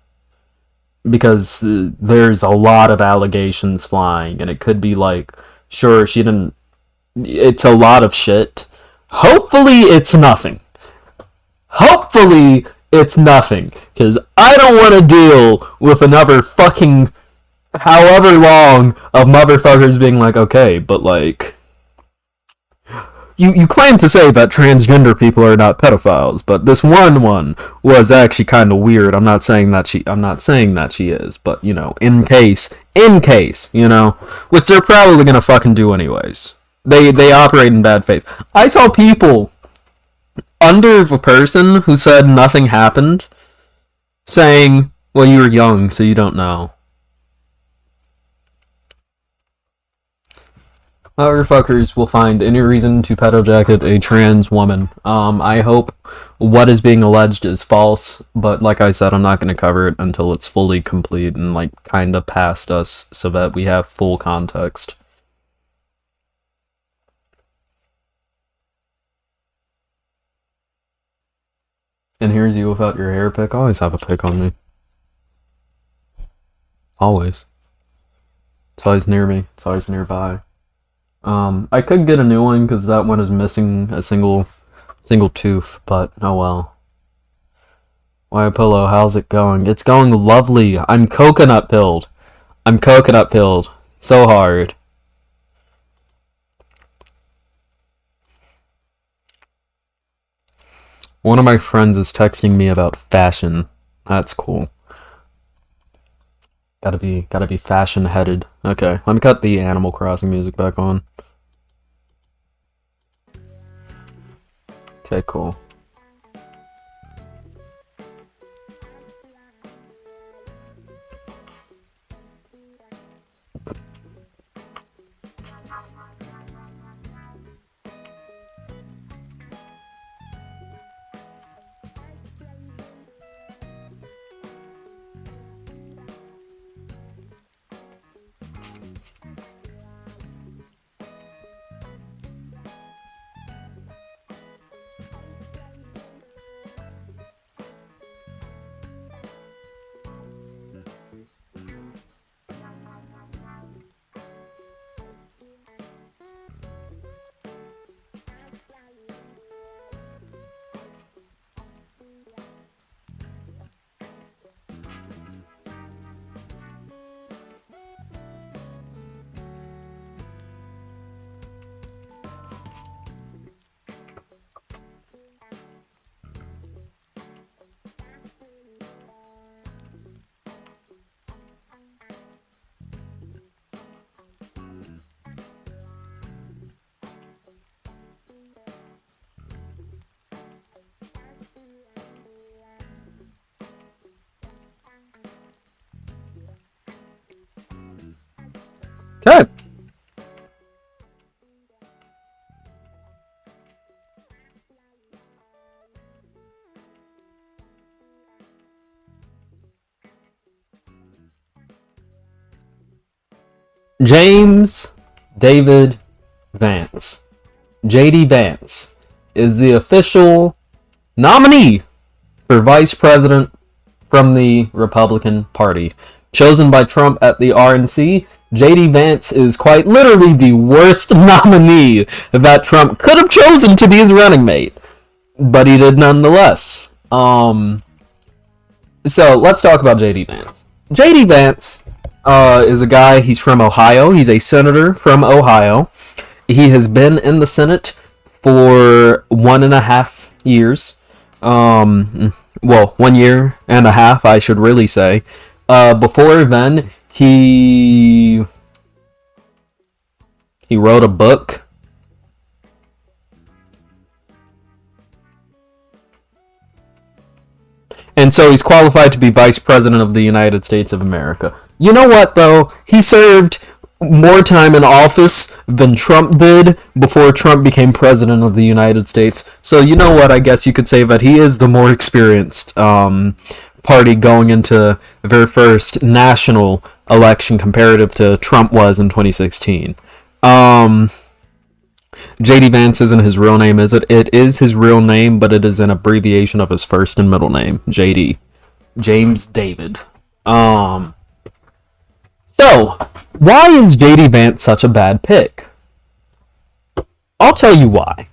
Because there's a lot of allegations flying, and it could be like, sure, she didn't... It's a lot of shit. Hopefully it's nothing. Hopefully it's nothing. Because I don't want to deal with another fucking... however long of motherfuckers being like, okay, but like... You claim to say that transgender people are not pedophiles, but this one was actually kind of weird. I'm not saying that she is, but you know, in case, you know, which they're probably gonna fucking do anyways. They operate in bad faith. I saw people under the person who said nothing happened saying, well, you were young, so you don't know. Motherfuckers will find any reason to pedo jacket a trans woman. I hope what is being alleged is false, but like I said, I'm not going to cover it until it's fully complete and like kind of past us so that we have full context. And here's you without your hair pick. I always have a pick on me. Always. It's always near me. It's always nearby. I could get a new one because that one is missing a single tooth, but oh well. Why Pillow, how's it going? It's going lovely. I'm coconut pilled. So hard. One of my friends is texting me about fashion. That's cool. Gotta be fashion headed. Okay, let me cut the Animal Crossing music back on. Okay, cool. Okay. James David Vance, JD Vance, is the official nominee for vice president from the Republican Party. Chosen by Trump at the RNC, JD Vance is quite literally the worst nominee that Trump could have chosen to be his running mate, but he did nonetheless. So let's talk about JD Vance. JD Vance is a guy, he's from Ohio. He's a senator from Ohio. He has been in the Senate for 1.5 years. Well, 1 year and a half, I should really say. Before then, he wrote a book. And so he's qualified to be Vice President of the United States of America. You know what, though? He served more time in office than Trump did before Trump became President of the United States. So you know what? I guess you could say that he is the more experienced party going into their first national election comparative to Trump was in 2016. JD Vance isn't his real name, is it? It is his real name, but it is an abbreviation of his first and middle name, JD. James David. So, why is JD Vance such a bad pick? I'll tell you why.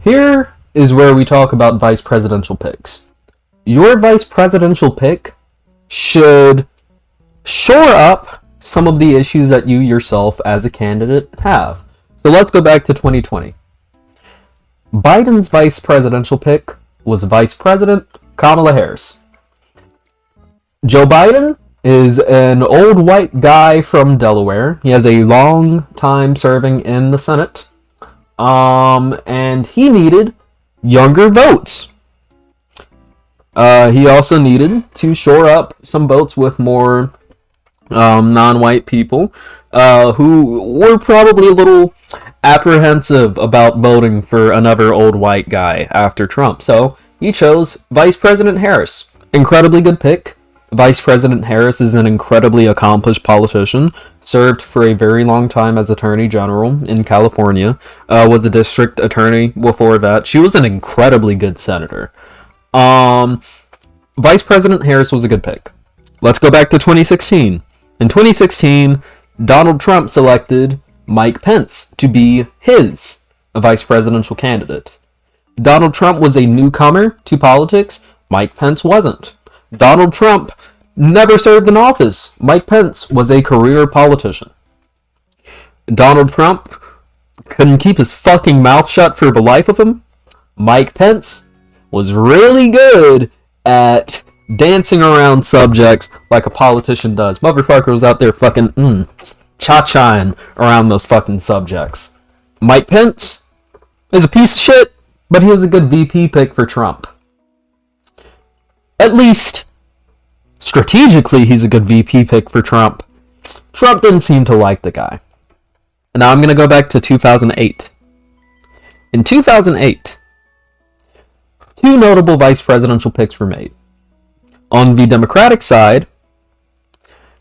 Here is where we talk about vice presidential picks. Your vice presidential pick should shore up some of the issues that you yourself as a candidate have. So let's go back to 2020. Biden's vice presidential pick was Vice President Kamala Harris. Joe Biden is an old white guy from Delaware. He has a long time serving in the Senate. And he needed younger votes. He also needed to shore up some votes with more non-white people who were probably a little apprehensive about voting for another old white guy after Trump. So he chose Vice President Harris. Incredibly good pick. Vice President Harris is an incredibly accomplished politician, served for a very long time as Attorney General in California, was a district attorney before that. She was an incredibly good senator. Vice President Harris was a good pick. Let's go back to 2016. In 2016, Donald Trump selected Mike Pence to be his vice presidential candidate. Donald Trump was a newcomer to politics. Mike Pence wasn't. Donald Trump never served in office. Mike Pence was a career politician. Donald Trump couldn't keep his fucking mouth shut for the life of him. Mike Pence was really good at dancing around subjects like a politician does. Motherfucker was out there fucking cha-chaing around those fucking subjects. Mike Pence is a piece of shit, but he was a good VP pick for Trump. At least, strategically, he's a good VP pick for Trump. Trump didn't seem to like the guy. And now I'm going to go back to 2008. In 2008, two notable vice presidential picks were made. On the Democratic side,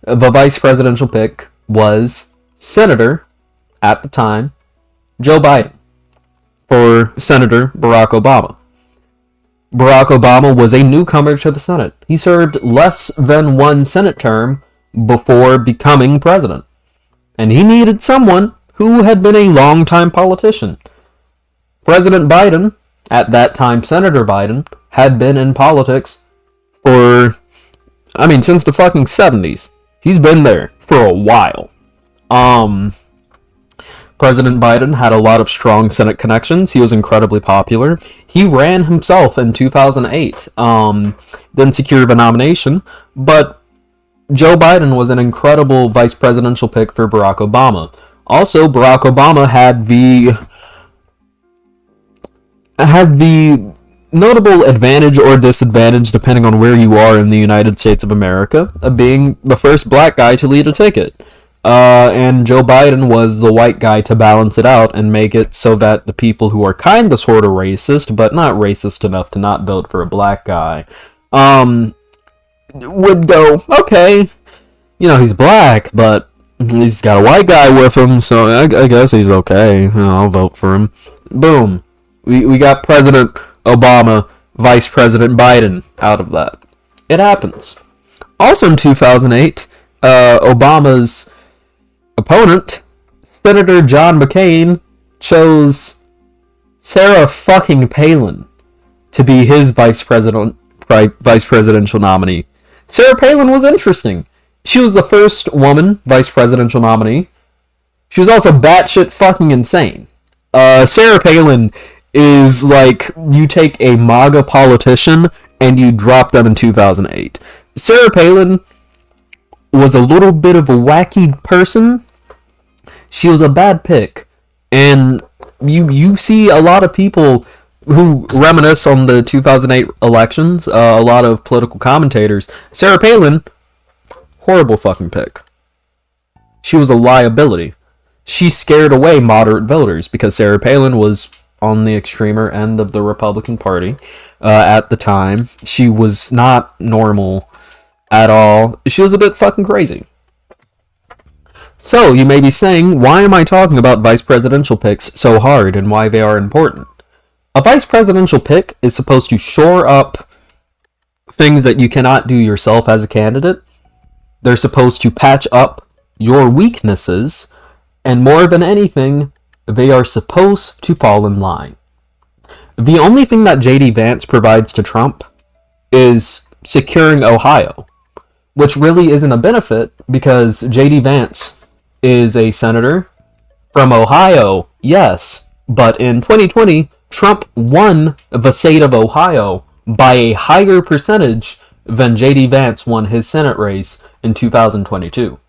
the vice presidential pick was Senator, at the time, Joe Biden, for Senator Barack Obama. Barack Obama was a newcomer to the Senate. He served less than one Senate term before becoming president. And he needed someone who had been a long-time politician. President Biden, at that time Senator Biden, had been in politics for, since the fucking 70s. He's been there for a while. President Biden had a lot of strong Senate connections. He was incredibly popular. He ran himself in 2008. Didn't secure the nomination, but Joe Biden was an incredible vice presidential pick for Barack Obama. Also, Barack Obama had the notable advantage or disadvantage, depending on where you are in the United States of America, of being the first black guy to lead a ticket. And Joe Biden was the white guy to balance it out and make it so that the people who are kind of sort of racist, but not racist enough to not vote for a black guy, would go, okay, he's black, but he's got a white guy with him, so I guess he's okay. I'll vote for him. Boom. We got President Obama, Vice President Biden out of that. It happens. Also in 2008, Obama's opponent, Senator John McCain, chose Sarah fucking Palin to be his vice presidential nominee. Sarah Palin was interesting. She was the first woman vice presidential nominee. She was also batshit fucking insane. Sarah Palin is like, you take a MAGA politician and you drop them in 2008. Sarah Palin was a little bit of a wacky person. She was a bad pick. And you see a lot of people who reminisce on the 2008 elections, a lot of political commentators. Sarah Palin, horrible fucking pick. She was a liability. She scared away moderate voters because Sarah Palin was on the extremer end of the Republican Party at the time. She was not normal at all. She was a bit fucking crazy. So, you may be saying, why am I talking about vice presidential picks so hard and why they are important? A vice presidential pick is supposed to shore up things that you cannot do yourself as a candidate. They're supposed to patch up your weaknesses, and more than anything, they are supposed to fall in line. The only thing that JD Vance provides to Trump is securing Ohio, which really isn't a benefit because JD Vance is a senator from Ohio, yes, but in 2020, Trump won the state of Ohio by a higher percentage than JD Vance won his Senate race in 2022.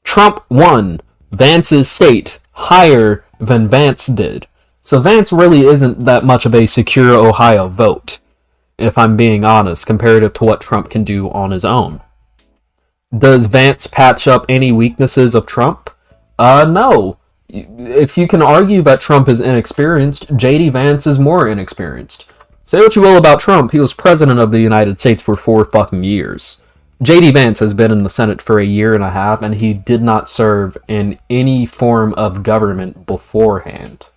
Trump won Vance's state higher than Vance did. So Vance really isn't that much of a secure Ohio vote, if I'm being honest, comparative to what Trump can do on his own. Does Vance patch up any weaknesses of Trump? No. If you can argue that Trump is inexperienced, JD Vance is more inexperienced. Say what you will about Trump, he was president of the United States for 4 fucking years. JD Vance has been in the Senate for a year and a half, and he did not serve in any form of government beforehand.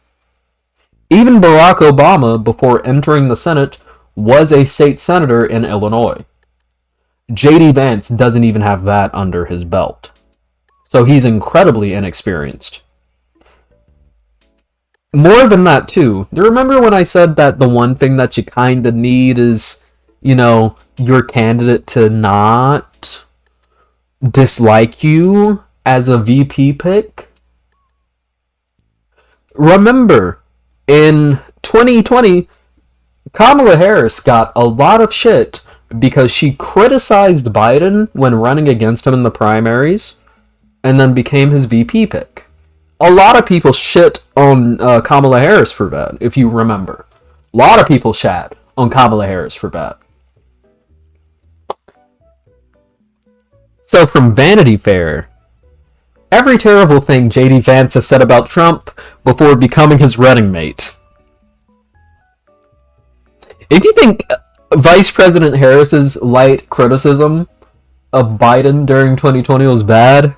Even Barack Obama, before entering the Senate, was a state senator in Illinois. JD Vance doesn't even have that under his belt. So he's incredibly inexperienced. More than that, too. Do you remember when I said that the one thing that you kind of need is, your candidate to not dislike you as a VP pick? Remember, in 2020, Kamala Harris got a lot of shit because she criticized Biden when running against him in the primaries and then became his VP pick. A lot of people shit on Kamala Harris for that, if you remember. A lot of people shat on Kamala Harris for that. So from Vanity Fair, every terrible thing JD Vance has said about Trump before becoming his running mate. If you think Vice President Harris's light criticism of Biden during 2020 was bad,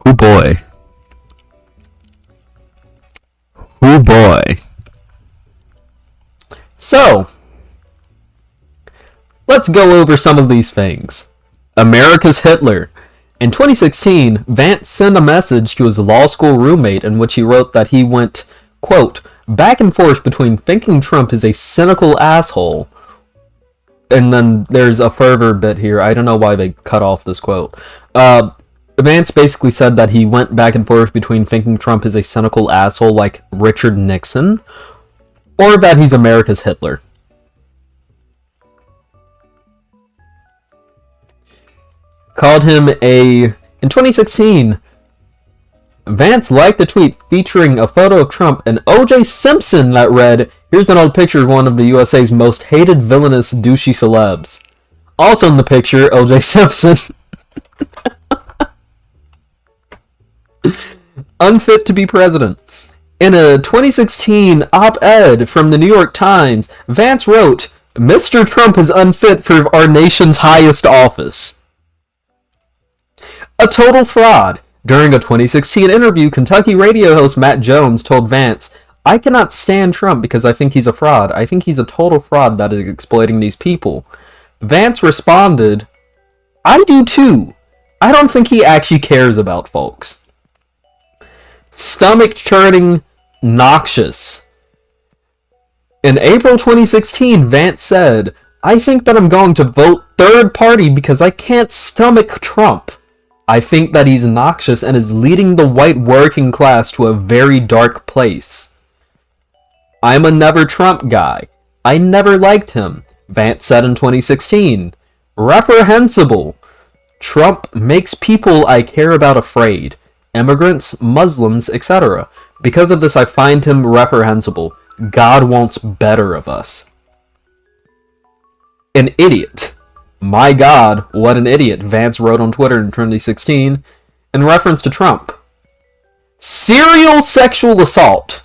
oh boy. Oh boy. So, let's go over some of these things. America's Hitler. In 2016, Vance sent a message to his law school roommate in which he wrote that he went, quote, back and forth between thinking Trump is a cynical asshole, and then there's a further bit here. I don't know why they cut off this quote. Vance basically said that he went back and forth between thinking Trump is a cynical asshole like Richard Nixon, or that he's America's Hitler. Called him in 2016, Vance liked the tweet featuring a photo of Trump and O.J. Simpson that read, here's an old picture of one of the USA's most hated villainous douchey celebs. Also in the picture, O.J. Simpson. unfit to be president. In a 2016 op-ed from the New York Times, Vance wrote, "Mr. Trump is unfit for our nation's highest office." A total fraud. During a 2016 interview, Kentucky radio host Matt Jones told Vance, "I cannot stand Trump because I think he's a fraud. I think he's a total fraud that is exploiting these people." Vance responded, "I do too. I don't think he actually cares about folks." Stomach-churning, noxious. In April 2016, Vance said, "I think that I'm going to vote third party because I can't stomach Trump. I think that he's noxious and is leading the white working class to a very dark place. I'm a never Trump guy. I never liked him," Vance said in 2016. Reprehensible. Trump makes people I care about afraid. Immigrants, Muslims, etc. Because of this, I find him reprehensible. God wants better of us. An idiot. My God, what an idiot, Vance wrote on Twitter in 2016 in reference to Trump. Serial sexual assault.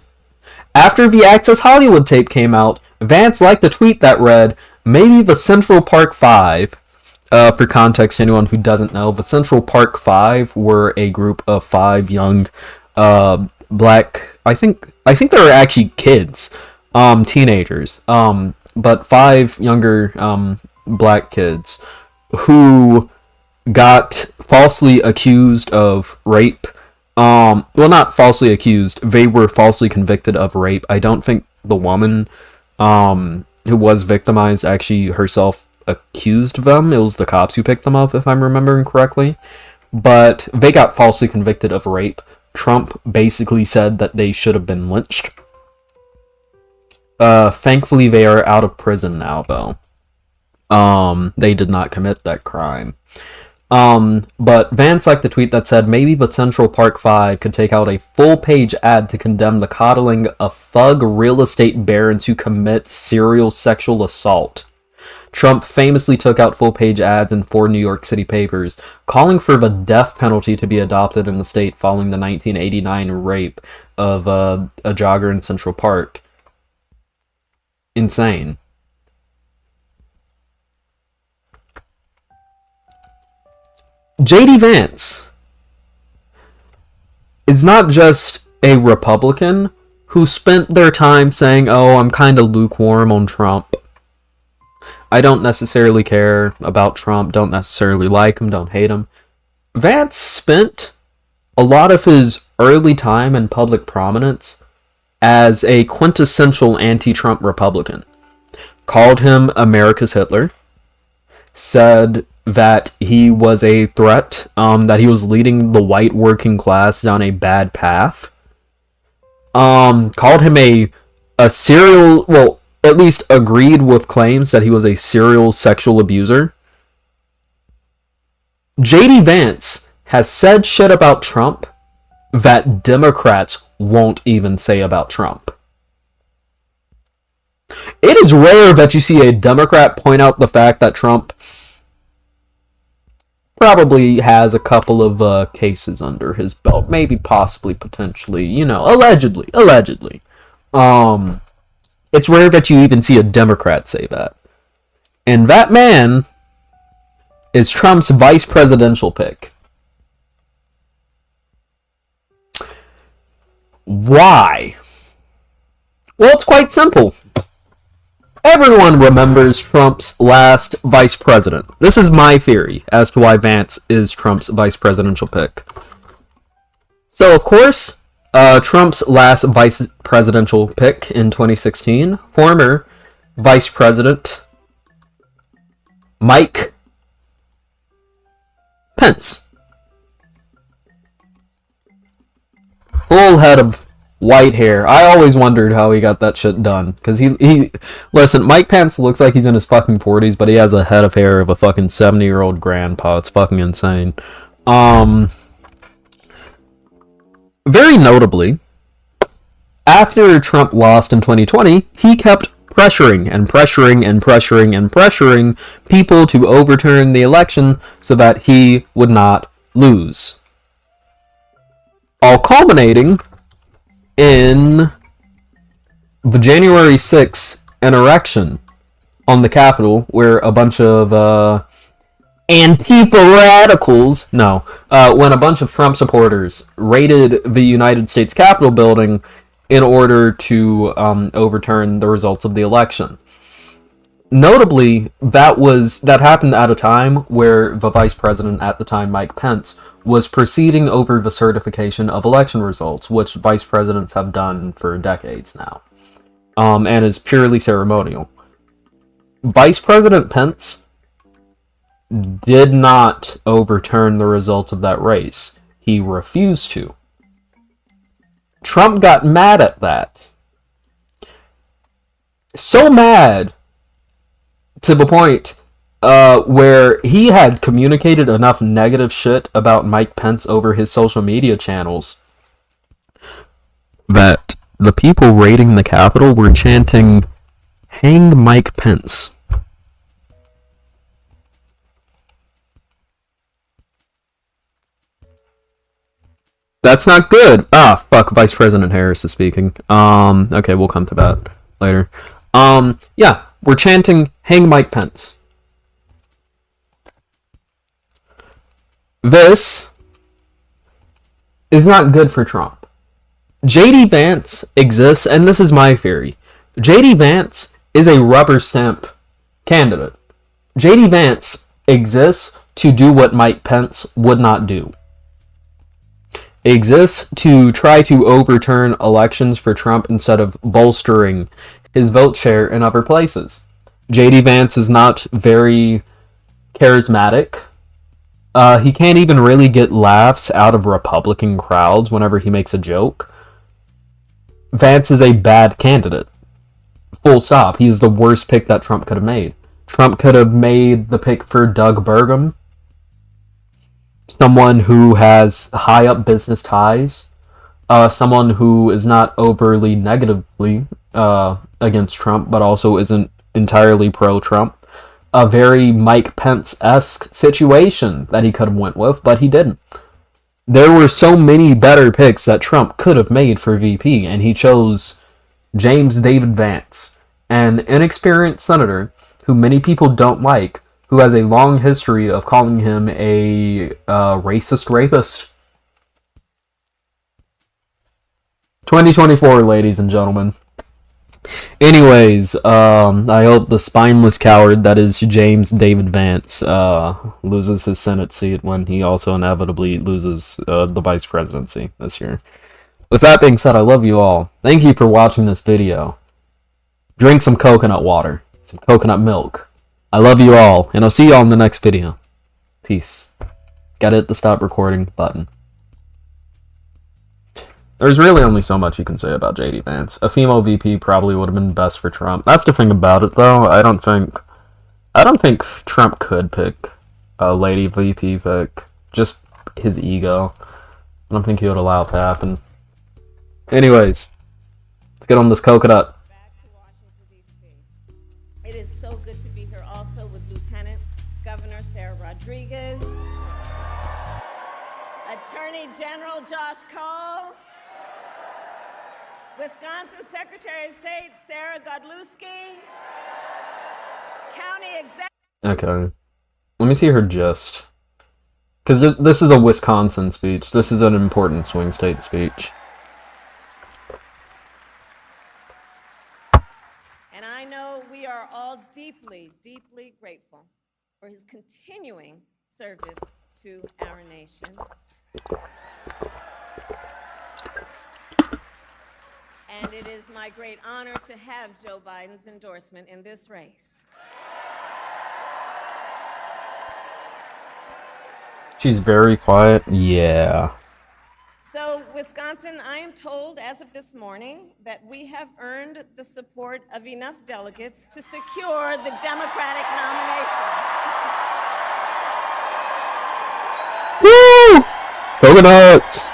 After the Access Hollywood tape came out, Vance liked a tweet that read, "Maybe the Central Park Five." For context, anyone who doesn't know, the Central Park Five were a group of 5 young black, I think they were actually kids, teenagers, but 5 younger black kids who got falsely accused of rape. Well, not falsely accused, they were falsely convicted of rape. I don't think the woman who was victimized actually herself accused them. It was the cops who picked them up, if I'm remembering correctly. But they got falsely convicted of rape. Trump basically said that they should have been lynched. Thankfully, they are out of prison now, though. They did not commit that crime. But Vance liked the tweet that said, "Maybe the Central Park Five could take out a full-page ad to condemn the coddling of thug real estate barons who commit serial sexual assault." Trump famously took out full-page ads in 4 New York City papers, calling for the death penalty to be adopted in the state following the 1989 rape of a jogger in Central Park. Insane. JD Vance is not just a Republican who spent their time saying, "Oh, I'm kind of lukewarm on Trump. I don't necessarily care about Trump, don't necessarily like him, don't hate him." Vance spent a lot of his early time in public prominence as a quintessential anti-Trump Republican. Called him America's Hitler. Said that he was a threat, that he was leading the white working class down a bad path. Called him a serial, well, at least agreed with claims that he was a serial sexual abuser. JD Vance has said shit about Trump that Democrats won't even say about Trump. It is rare that you see a Democrat point out the fact that Trump probably has a couple of cases under his belt. Maybe, possibly, potentially, allegedly. It's rare that you even see a Democrat say that. And that man is Trump's vice presidential pick. Why? Well, it's quite simple. Everyone remembers Trump's last vice president. This is my theory as to why Vance is Trump's vice presidential pick. So, of course, Trump's last vice presidential pick in 2016, former Vice President Mike Pence. Full head of white hair. I always wondered how he got that shit done. Because listen, Mike Pence looks like he's in his fucking 40s, but he has a head of hair of a fucking 70-year-old grandpa. It's fucking insane. Very notably, after Trump lost in 2020, he kept pressuring people to overturn the election so that he would not lose. all culminating in the January 6th insurrection on the Capitol, where a bunch of Antifa radicals, when a bunch of Trump supporters raided the United States Capitol building in order to overturn the results of the election. Notably, that happened at a time where the vice president at the time, Mike Pence, was proceeding over the certification of election results, which vice presidents have done for decades now, and is purely ceremonial. Vice President Pence did not overturn the results of that race. He refused to. Trump got mad at that. So mad to the point where he had communicated enough negative shit about Mike Pence over his social media channels that the people raiding the Capitol were chanting, "Hang Mike Pence." That's not good. Ah, fuck, Vice President Harris is speaking. Okay, we'll come to that later. Yeah, we're chanting, "Hang Mike Pence." This is not good for Trump. JD Vance exists, and this is my theory. JD Vance is a rubber stamp candidate. JD Vance exists to do what Mike Pence would not do. Exists to try to overturn elections for Trump instead of bolstering his vote share in other places. JD Vance is not very charismatic. He can't even really get laughs out of Republican crowds whenever he makes a joke. Vance is a bad candidate. Full stop. He is the worst pick that Trump could have made. Trump could have made the pick for Doug Burgum, someone who has high up business ties, someone who is not overly negatively against Trump, but also isn't entirely pro-Trump. A very Mike Pence-esque situation that he could have went with, but he didn't. There were so many better picks that Trump could have made for VP, and he chose James David Vance, an inexperienced senator who many people don't like, who has a long history of calling him a racist rapist. 2024, ladies and gentlemen. Anyways, I hope the spineless coward that is James David Vance loses his Senate seat when he also inevitably loses the vice presidency this year. With that being said, I love you all. Thank you for watching this video. Drink some coconut water, some coconut milk. I love you all, and I'll see you all in the next video. Peace. Gotta hit the stop recording button. There's really only so much you can say about JD Vance. A female VP probably would have been best for Trump. That's the thing about it, though. I don't think Trump could pick a lady VP pick. Just his ego. I don't think he would allow it to happen. Anyways, let's get on this coconut. Back to Washington, D.C. It is so good to be here also with Lieutenant Governor Sarah Rodriguez, Attorney General Josh Cole, Wisconsin Secretary of State Sarah Godlewski, County Executive... Okay. Let me see her gist. Because this is a Wisconsin speech. This is an important swing state speech. And I know we are all deeply, deeply grateful for his continuing service to our nation. And it is my great honor to have Joe Biden's endorsement in this race. She's very quiet. Yeah. So, Wisconsin, I am told as of this morning that we have earned the support of enough delegates to secure the Democratic nomination. Woo! Coconuts!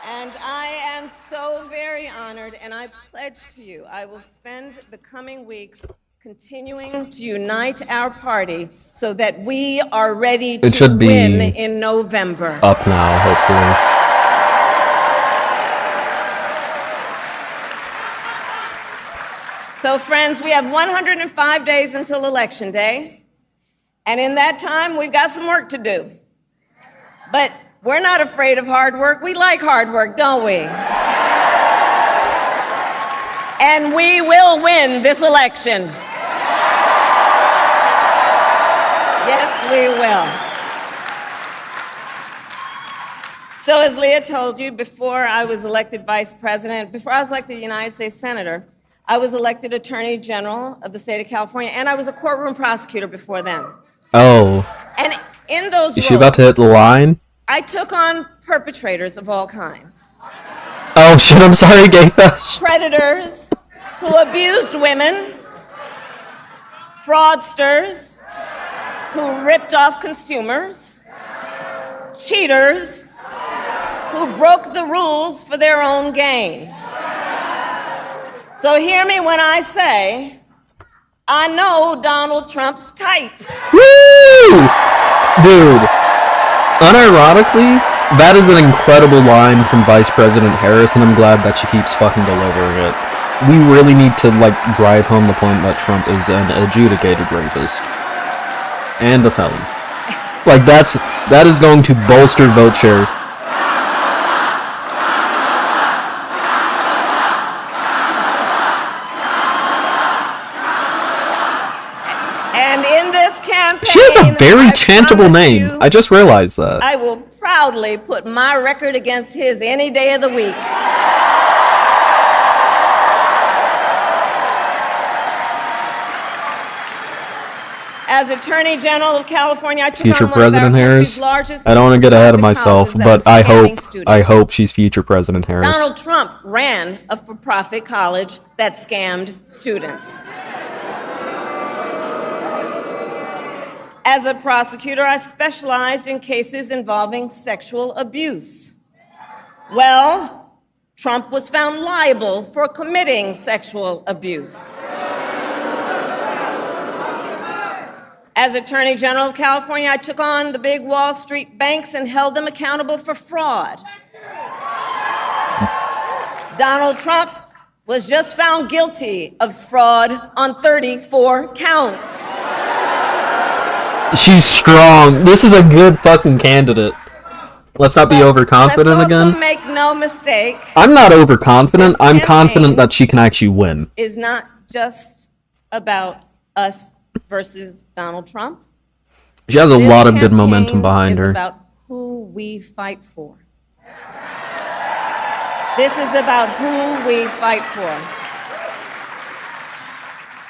And I am so very honored, and I pledge to you I will spend the coming weeks continuing to unite our party so that we are ready It to should be win in November. up now, hopefully. So, friends, we have 105 days until Election Day, and in that time, we've got some work to do. But we're not afraid of hard work. We like hard work, don't we? And we will win this election. Yes, we will. So as Leah told you, before I was elected vice president, before I was elected United States Senator, I was elected Attorney General of the state of California, and I was a courtroom prosecutor before then. Oh. And in those Is she about to hit the line? I took on perpetrators of all kinds. Oh shit, I'm sorry, Gay Bash. Predators who abused women, fraudsters who ripped off consumers, cheaters who broke the rules for their own gain. So hear me when I say, I know Donald Trump's type. Woo! Dude, unironically, that is an incredible line from Vice President Harris, and I'm glad that she keeps fucking delivering it. We really need to, drive home the point that Trump is an adjudicated rapist. And a felon. That is going to bolster vote share. And in this campaign, She has a very I chantable promise name. you, I just realized that. I will proudly put my record against his any day of the week. As Attorney General of California, I took Future on one of our President country's Harris. largest I don't want to get ahead of private myself, colleges but that was scamming I students. hope she's future President Harris. Donald Trump ran a for-profit college that scammed students. As a prosecutor, I specialized in cases involving sexual abuse. Well, Trump was found liable for committing sexual abuse. As Attorney General of California, I took on the big Wall Street banks and held them accountable for fraud. Donald Trump was just found guilty of fraud on 34 counts. She's strong. This is a good fucking candidate. Let's not be overconfident Let's also again. make no mistake, I'm not overconfident. This I'm campaign confident that she can actually win. is not just about us versus Donald Trump. She has a This lot of good campaign momentum behind is her. about who we fight for. This is about who we fight for.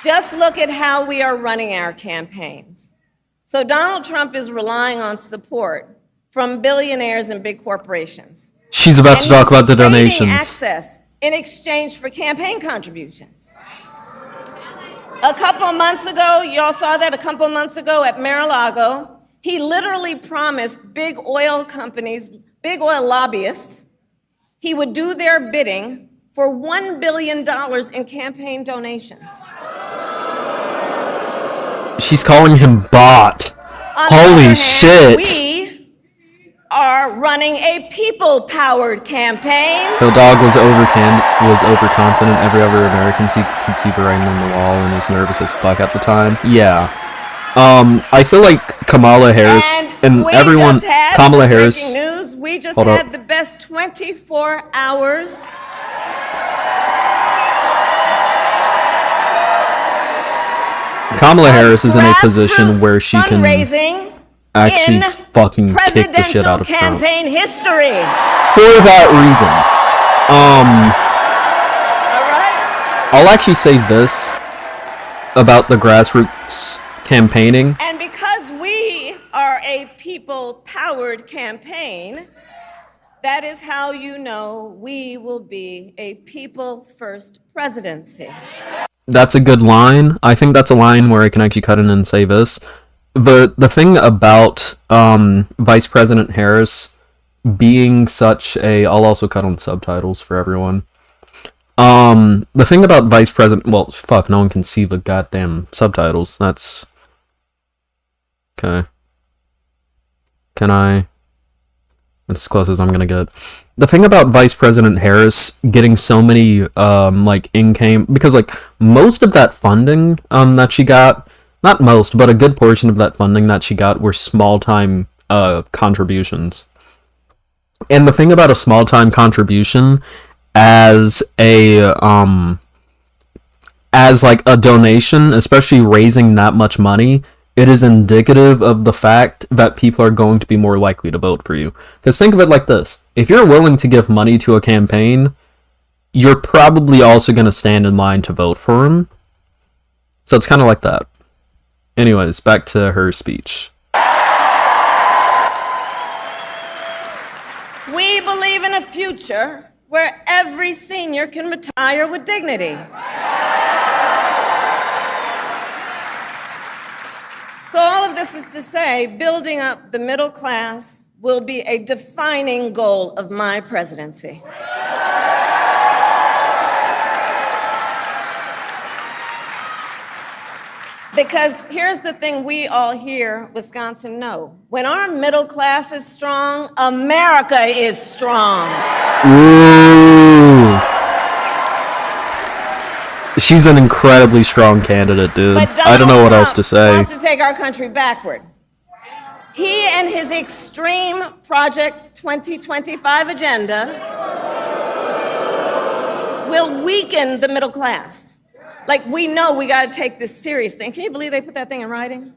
Just look at how we are running our campaigns. So Donald Trump is relying on support from billionaires and big corporations. She's about And to talk he's about the trading donations. access in exchange for campaign contributions. A couple of months ago, y'all saw that a couple of months ago at Mar-a-Lago, he literally promised big oil companies, big oil lobbyists, he would do their bidding for $1 billion in campaign donations. She's calling him bot. On the Holy other hand, shit. We are running a people-powered campaign. The dog was overconfident. Every other American could see the writing on the wall and was nervous as fuck at the time. Yeah. I feel like Kamala Harris and we everyone. just had Kamala some Harris. breaking news. We just Hold had up. the best 24 hours. Kamala Harris is in a grassroots position where she can fundraising actually in fucking kick the shit out of Trump. campaign history. For that reason. All right? I'll actually say this about the grassroots campaigning. And because we are a people-powered campaign, that is how you know we will be a people-first presidency. That's a good line. I think that's a line where I can actually cut in and say this. The thing about Vice President Harris being such a... I'll also cut on subtitles for everyone. The thing about Vice President... Well, fuck, no one can see the goddamn subtitles. That's... Okay. Can I... That's as close as I'm gonna get. The thing about Vice President Harris getting so many, in-game... Because, most of that funding, that she got... Not most, but a good portion of that funding that she got were small-time, contributions. And the thing about a small-time contribution as a donation, especially raising that much money, it is indicative of the fact that people are going to be more likely to vote for you. Because think of it like this. If you're willing to give money to a campaign, you're probably also going to stand in line to vote for him. So it's kind of like that. Anyways, back to her speech. We believe in a future where every senior can retire with dignity. So all of this is to say, building up the middle class will be a defining goal of my presidency. Because here's the thing we all here, Wisconsin, know. When our middle class is strong, America is strong. Ooh. She's an incredibly strong candidate, dude. I don't know what else to say. Wants to take our country backward. He and his extreme Project 2025 agenda will weaken the middle class. We know we got to take this seriously. And can you believe they put that thing in writing?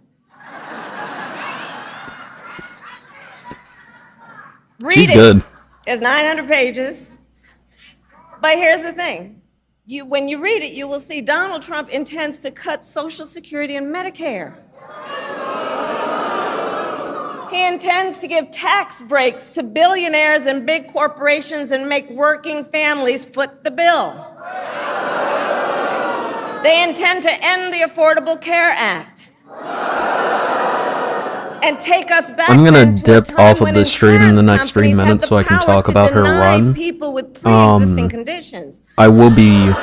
She's good. It's 900 pages. But here's the thing. When you read it, you will see Donald Trump intends to cut Social Security and Medicare. He intends to give tax breaks to billionaires and big corporations and make working families foot the bill. They intend to end the Affordable Care Act and take us back. I'm gonna dip off of this stream in the next 3 minutes so I can talk about her run. People with pre-existing conditions. I will be.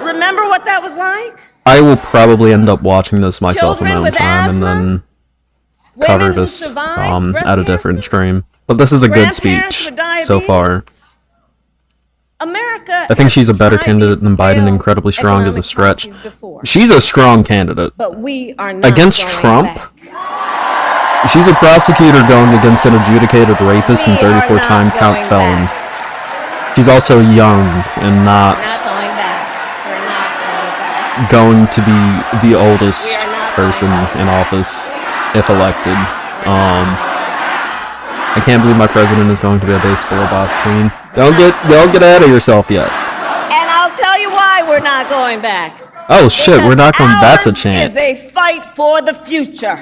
Remember what that was like? I will probably end up watching this myself in my own time and then cover this at a different stream. But this is a good speech so far. America I think she's a better candidate than Biden, incredibly strong as a stretch. She's a strong candidate. But we are not against Trump? Back. She's a prosecutor going against an adjudicated rapist and 34-time count felon. She's also young and not going to be the oldest person in office if elected. I can't believe my president is going to be a basically a boss queen. Don't get out of yourself yet. And I'll tell you why we're not going back. Oh shit, we're not going. That's a chant. Ours is a fight for the future.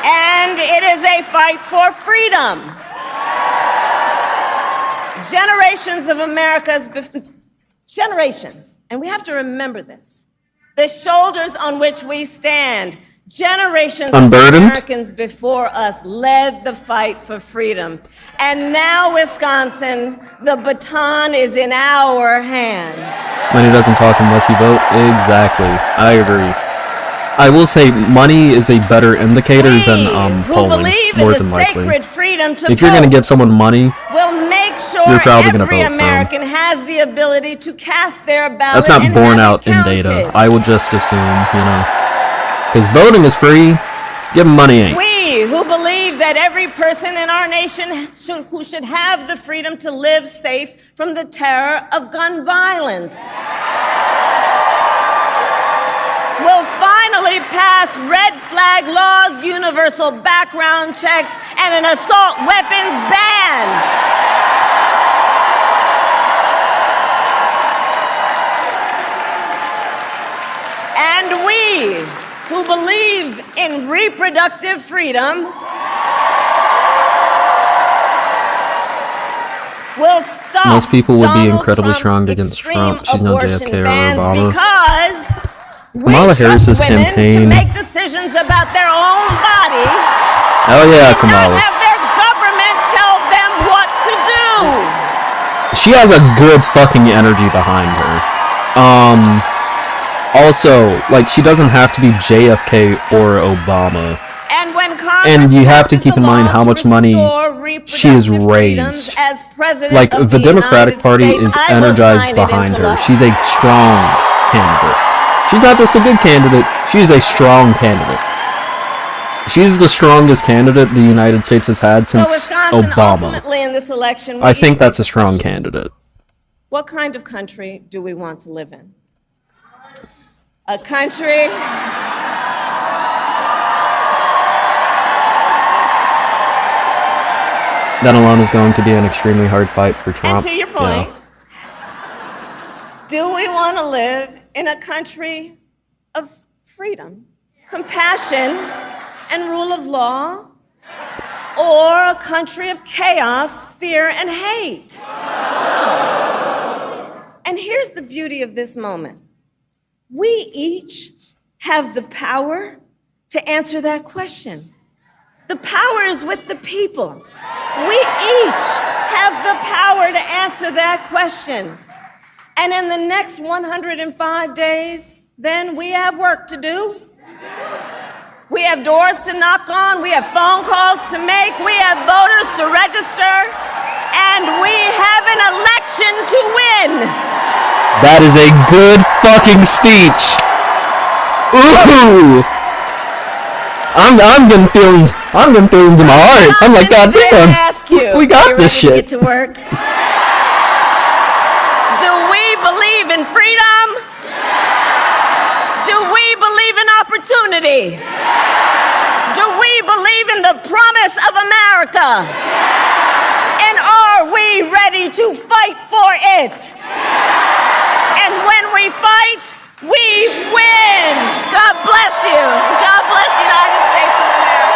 And it is a fight for freedom. Generations of generations, and we have to remember this. The shoulders on which we stand, generations of Americans before us led the fight for freedom. And now, Wisconsin, the baton is in our hands. Money doesn't talk unless you vote. Exactly. I agree. I will say money is a better indicator than polling, more than likely. If you're going to give someone money, we'll make sure you're probably going to every vote American for them. has the ability to cast their ballot. That's not borne out in data. I would just assume, because voting is free, giving money ain't. We who believe that every person in our nation who should have the freedom to live safe from the terror of gun violence will finally pass red flag laws, universal background checks, and an assault weapons ban. And we who believe in reproductive freedom will stop most people would be Donald incredibly Trump's strong against Trump. She's no JFK or Obama. Because Kamala Harris's campaign. To make decisions about their own body. Oh yeah, Kamala. Not have their government tell them what to do. She has a good fucking energy behind her. Also, like, she doesn't have to be JFK or Obama. And when Congress And you have to passes keep in a mind law how to much money restore she is reproductive freedoms raised. as president Like, of the Democratic United Party States, is I will energized sign it behind into her. law. She's a strong candidate. She's not just a good candidate, she is a strong candidate. She's the strongest candidate the United States has had So since Wisconsin, Obama. ultimately in this election, I we think each that's a face strong question. candidate. What kind of country do we want to live in? A country That alone is going to be an extremely hard fight for Trump. And to your point, do we want to live in a country of freedom, compassion, and rule of law, or a country of chaos, fear, and hate? And here's the beauty of this moment. We each have the power to answer that question. The power is with the people. We each have the power to answer that question. And in the next 105 days, then we have work to do. We have doors to knock on, we have phone calls to make, we have voters to register, and we have an election to win. That is a good fucking speech. Ooh! I'm getting feelings. I'm getting feelings in my heart. I'm like, God damn, we got this shit. Get to work. Do we believe in freedom? Do we believe in opportunity? Do we believe in the promise of America? And are we ready to fight for it? And when we fight, we win. God bless you. God bless the United States of America.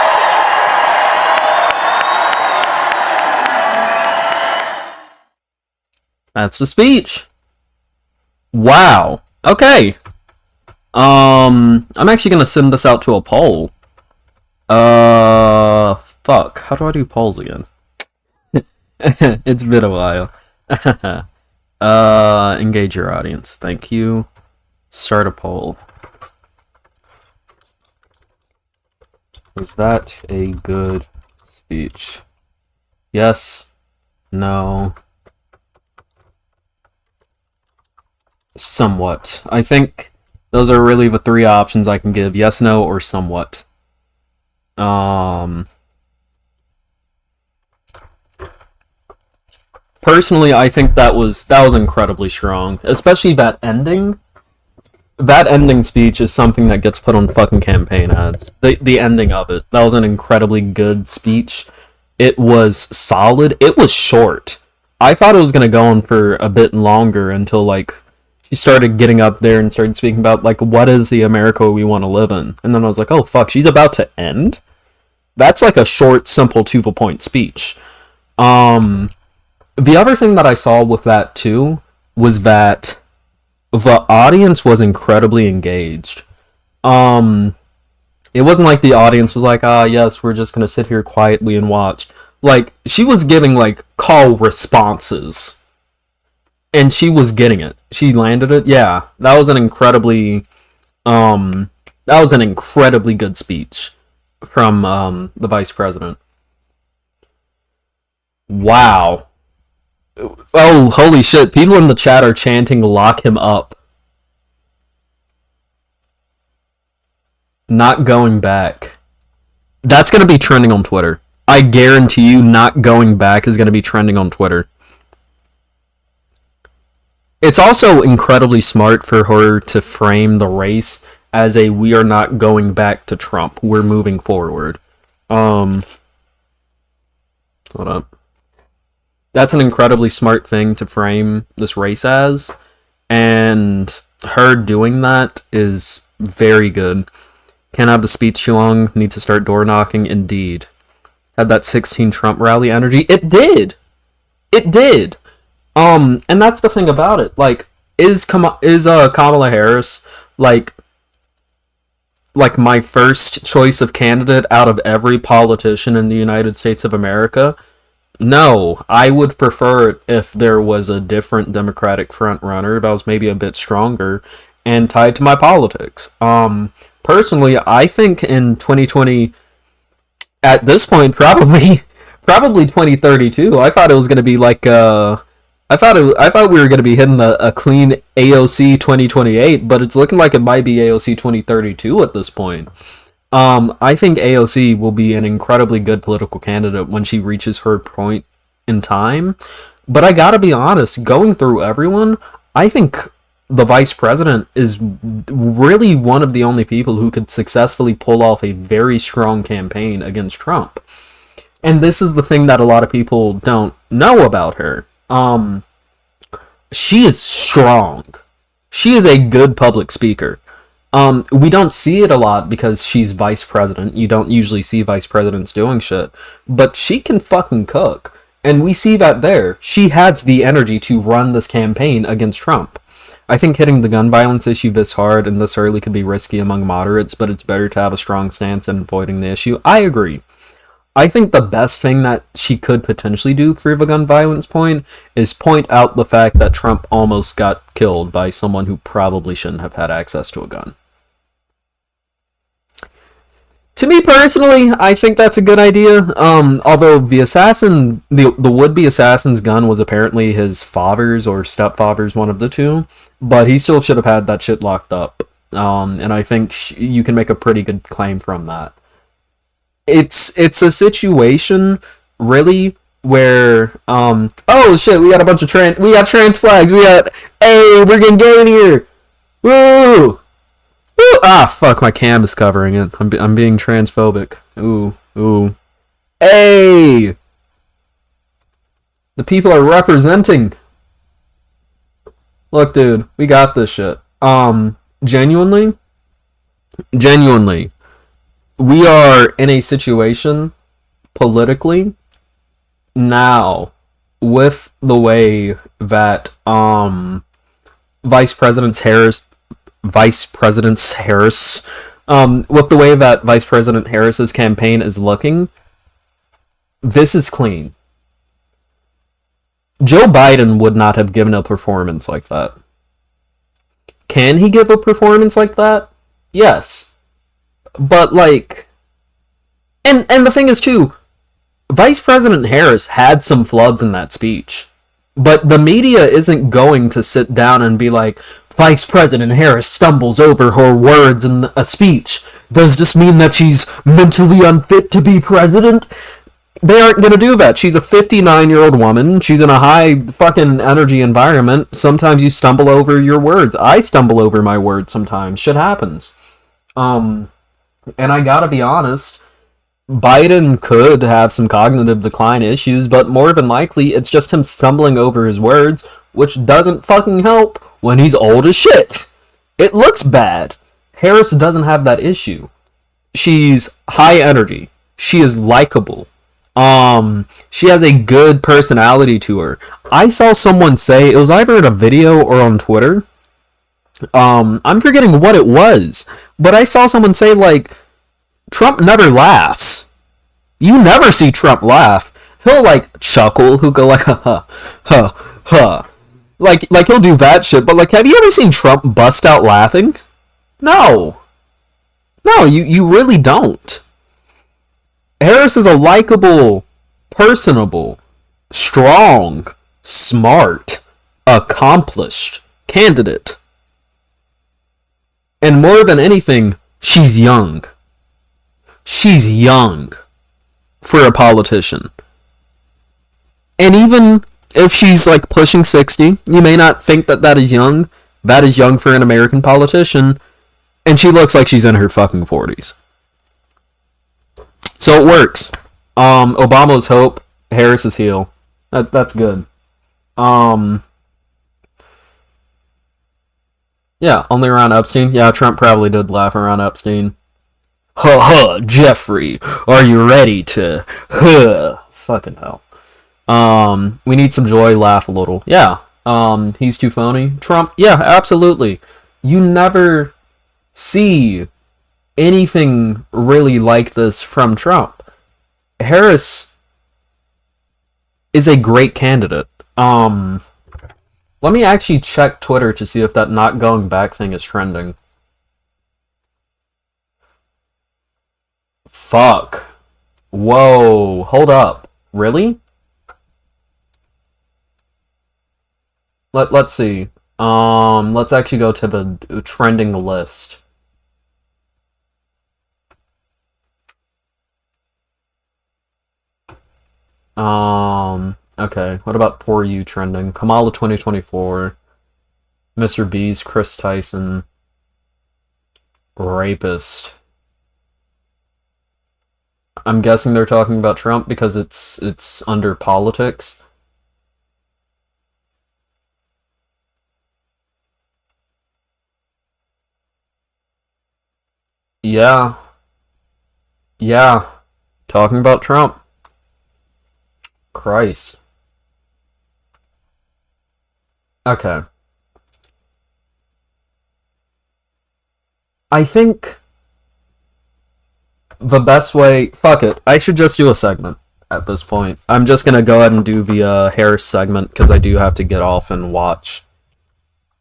That's the speech. Wow. Okay. I'm actually gonna send this out to a poll. Fuck. How do I do polls again? It's been a while. Engage your audience. Thank you. Start a poll. Was that a good speech? Yes. No. Somewhat. I think those are really the three options I can give. Yes, no, or somewhat. Personally, I think that was incredibly strong. Especially that ending. That ending speech is something that gets put on fucking campaign ads. The ending of it. That was an incredibly good speech. It was solid. It was short. I thought it was gonna go on for a bit longer until, like, she started getting up there and started speaking about, like, what is the America we want to live in? And then I was like, oh, fuck, she's about to end? That's like a short, simple, to-the-point speech. The other thing that I saw with that, too, was that the audience was incredibly engaged. It wasn't like the audience was like, yes, we're just gonna sit here quietly and watch. Like, she was giving, like, call responses. And she was getting it. She landed it. Yeah, that was an incredibly good speech from the vice president. Wow. Oh, holy shit. People in the chat are chanting, lock him up. Not going back. That's going to be trending on Twitter. I guarantee you not going back is going to be trending on Twitter. It's also incredibly smart for her to frame the race as a we are not going back to Trump. We're moving forward. Hold up. That's an incredibly smart thing to frame this race as. And her doing that is very good. Can't have the speech too long. Need to start door knocking. Indeed. Had that 16 Trump rally energy. It did! It did! And that's the thing about it. Like, is Kamala Harris, like my first choice of candidate out of every politician in the United States of America? No, I would prefer it if there was a different Democratic front runner that was maybe a bit stronger and tied to my politics. Personally, I think in 2020, at this point, probably 2032. I thought it was gonna be like I thought we were gonna be hitting a clean AOC 2028, but it's looking like it might be AOC 2032 at this point. I think AOC will be an incredibly good political candidate when she reaches her point in time. But I gotta be honest, going through everyone, I think the vice president is really one of the only people who could successfully pull off a very strong campaign against Trump. And this is the thing that a lot of people don't know about her. She is strong. She is a good public speaker. We don't see it a lot because she's vice president. You don't usually see vice presidents doing shit. But she can fucking cook. And we see that there. She has the energy to run this campaign against Trump. I think hitting the gun violence issue this hard and this early could be risky among moderates, but it's better to have a strong stance in avoiding the issue. I agree. I think the best thing that she could potentially do for the gun violence point is point out the fact that Trump almost got killed by someone who probably shouldn't have had access to a gun. To me personally, I think that's a good idea. Although the would-be assassin's gun was apparently his father's or stepfather's, one of the two, but he still should have had that shit locked up. And I think you can make a pretty good claim from that. It's a situation really where oh shit, we got a bunch of trans flags. Hey, we're getting gay in here. Woo! Ooh, ah, fuck, my cam is covering it. I'm being transphobic. Ooh. Hey! The people are representing. Look, dude, we got this shit. Genuinely, we are in a situation politically now with the way that Vice President Harris, with the way that Vice President Harris's campaign is looking, this is clean. Joe Biden would not have given a performance like that. Can he give a performance like that? Yes. But like, and the thing is too, Vice President Harris had some flubs in that speech. But the media isn't going to sit down and be like, Vice President Harris stumbles over her words in a speech. Does this mean that she's mentally unfit to be president? They aren't going to do that. She's a 59-year-old woman. She's in a high fucking energy environment. Sometimes you stumble over your words. I stumble over my words sometimes. Shit happens. And I gotta be honest, Biden could have some cognitive decline issues, but more than likely, it's just him stumbling over his words, which doesn't fucking help when he's old as shit. It looks bad. Harris doesn't have that issue. She's high energy. She is likable. She has a good personality to her. I saw someone say, it was either in a video or on Twitter, I'm forgetting what it was, but I saw someone say, like, Trump never laughs. You never see Trump laugh. He'll, like, chuckle. He'll go, like, ha. Like he'll do that shit, but, like, have you ever seen Trump bust out laughing? No. No, you really don't. Harris is a likable, personable, strong, smart, accomplished candidate. And more than anything, she's young. She's young for a politician. And even if she's like pushing 60, you may not think that that is young. That is young for an American politician. And she looks like she's in her fucking 40s. So it works. Obama's hope, Harris's heel. That's good. Yeah, only around Epstein. Yeah, Trump probably did laugh around Epstein. Ha, Jeffrey, are you ready to, fucking hell. We need some joy, laugh a little. Yeah, he's too phony. Trump, yeah, absolutely. You never see anything really like this from Trump. Harris is a great candidate. Let me actually check Twitter to see if that not going back thing is trending. Fuck. Whoa, hold up. Really? Let's see. Let's actually go to the trending list. Okay, what about For You trending? Kamala 2024, Mr. Beast, Chris Tyson, rapist. I'm guessing they're talking about Trump because it's under politics. Yeah. Yeah. Talking about Trump. Christ. Okay. I think the best way... Fuck it. I should just do a segment at this point. I'm just gonna go ahead and do the Harris segment because I do have to get off and watch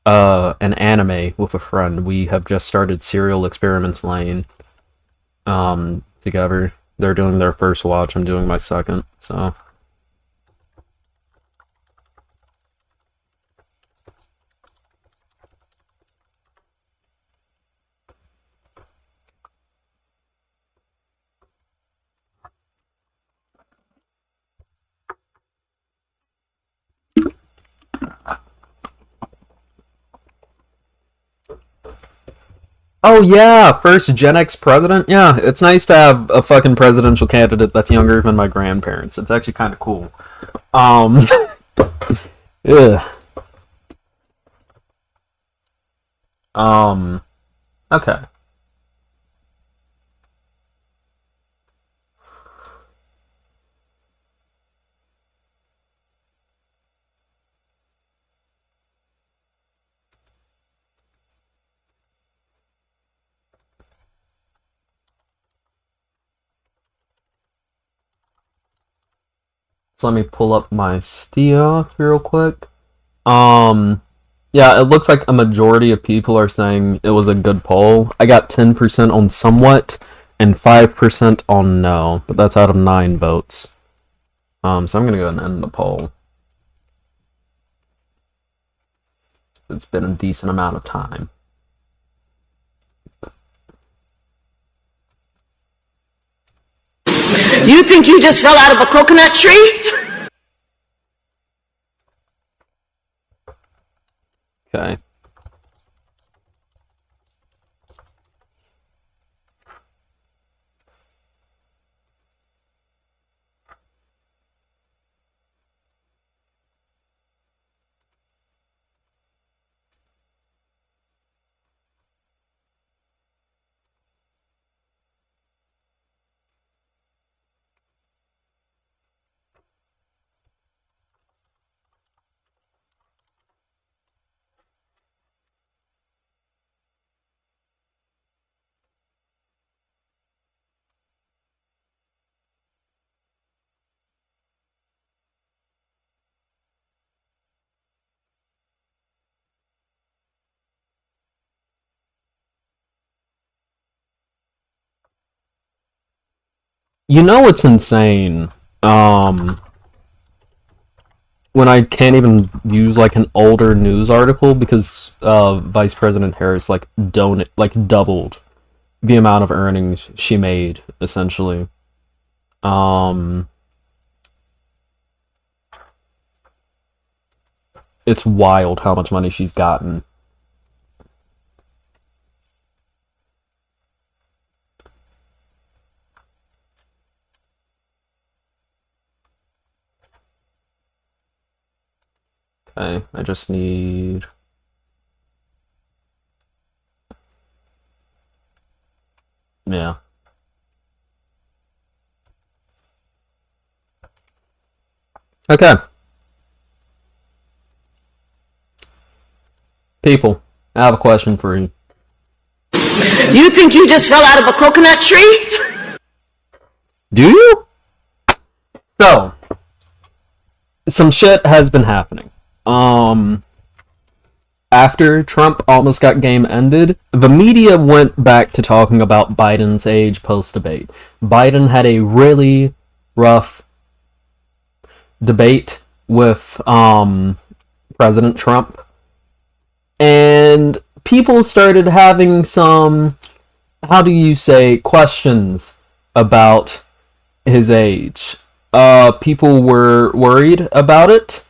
an anime with a friend. We have just started Serial Experiments Lane together. They're doing their first watch. I'm doing my second, so... Oh yeah, first Gen X president? Yeah, it's nice to have a fucking presidential candidate that's younger than my grandparents. It's actually kind of cool. Yeah. Okay. So let me pull up my Stia real quick. Yeah, it looks like a majority of people are saying it was a good poll. I got 10% on somewhat and 5% on no, but that's out of 9 votes. So I'm gonna go ahead and end the poll. It's been a decent amount of time. You think you just fell out of a coconut tree? Okay. You know what's insane? When I can't even use like an older news article because Vice President Harris doubled the amount of earnings she made, essentially. It's wild how much money she's gotten. Okay, I just need... Yeah. Okay. People, I have a question for you. You think you just fell out of a coconut tree? Do you? So, some shit has been happening. After Trump almost got game ended, the media went back to talking about Biden's age post-debate. Biden had a really rough debate with President Trump, and people started having some, how do you say, questions about his age. People were worried about it,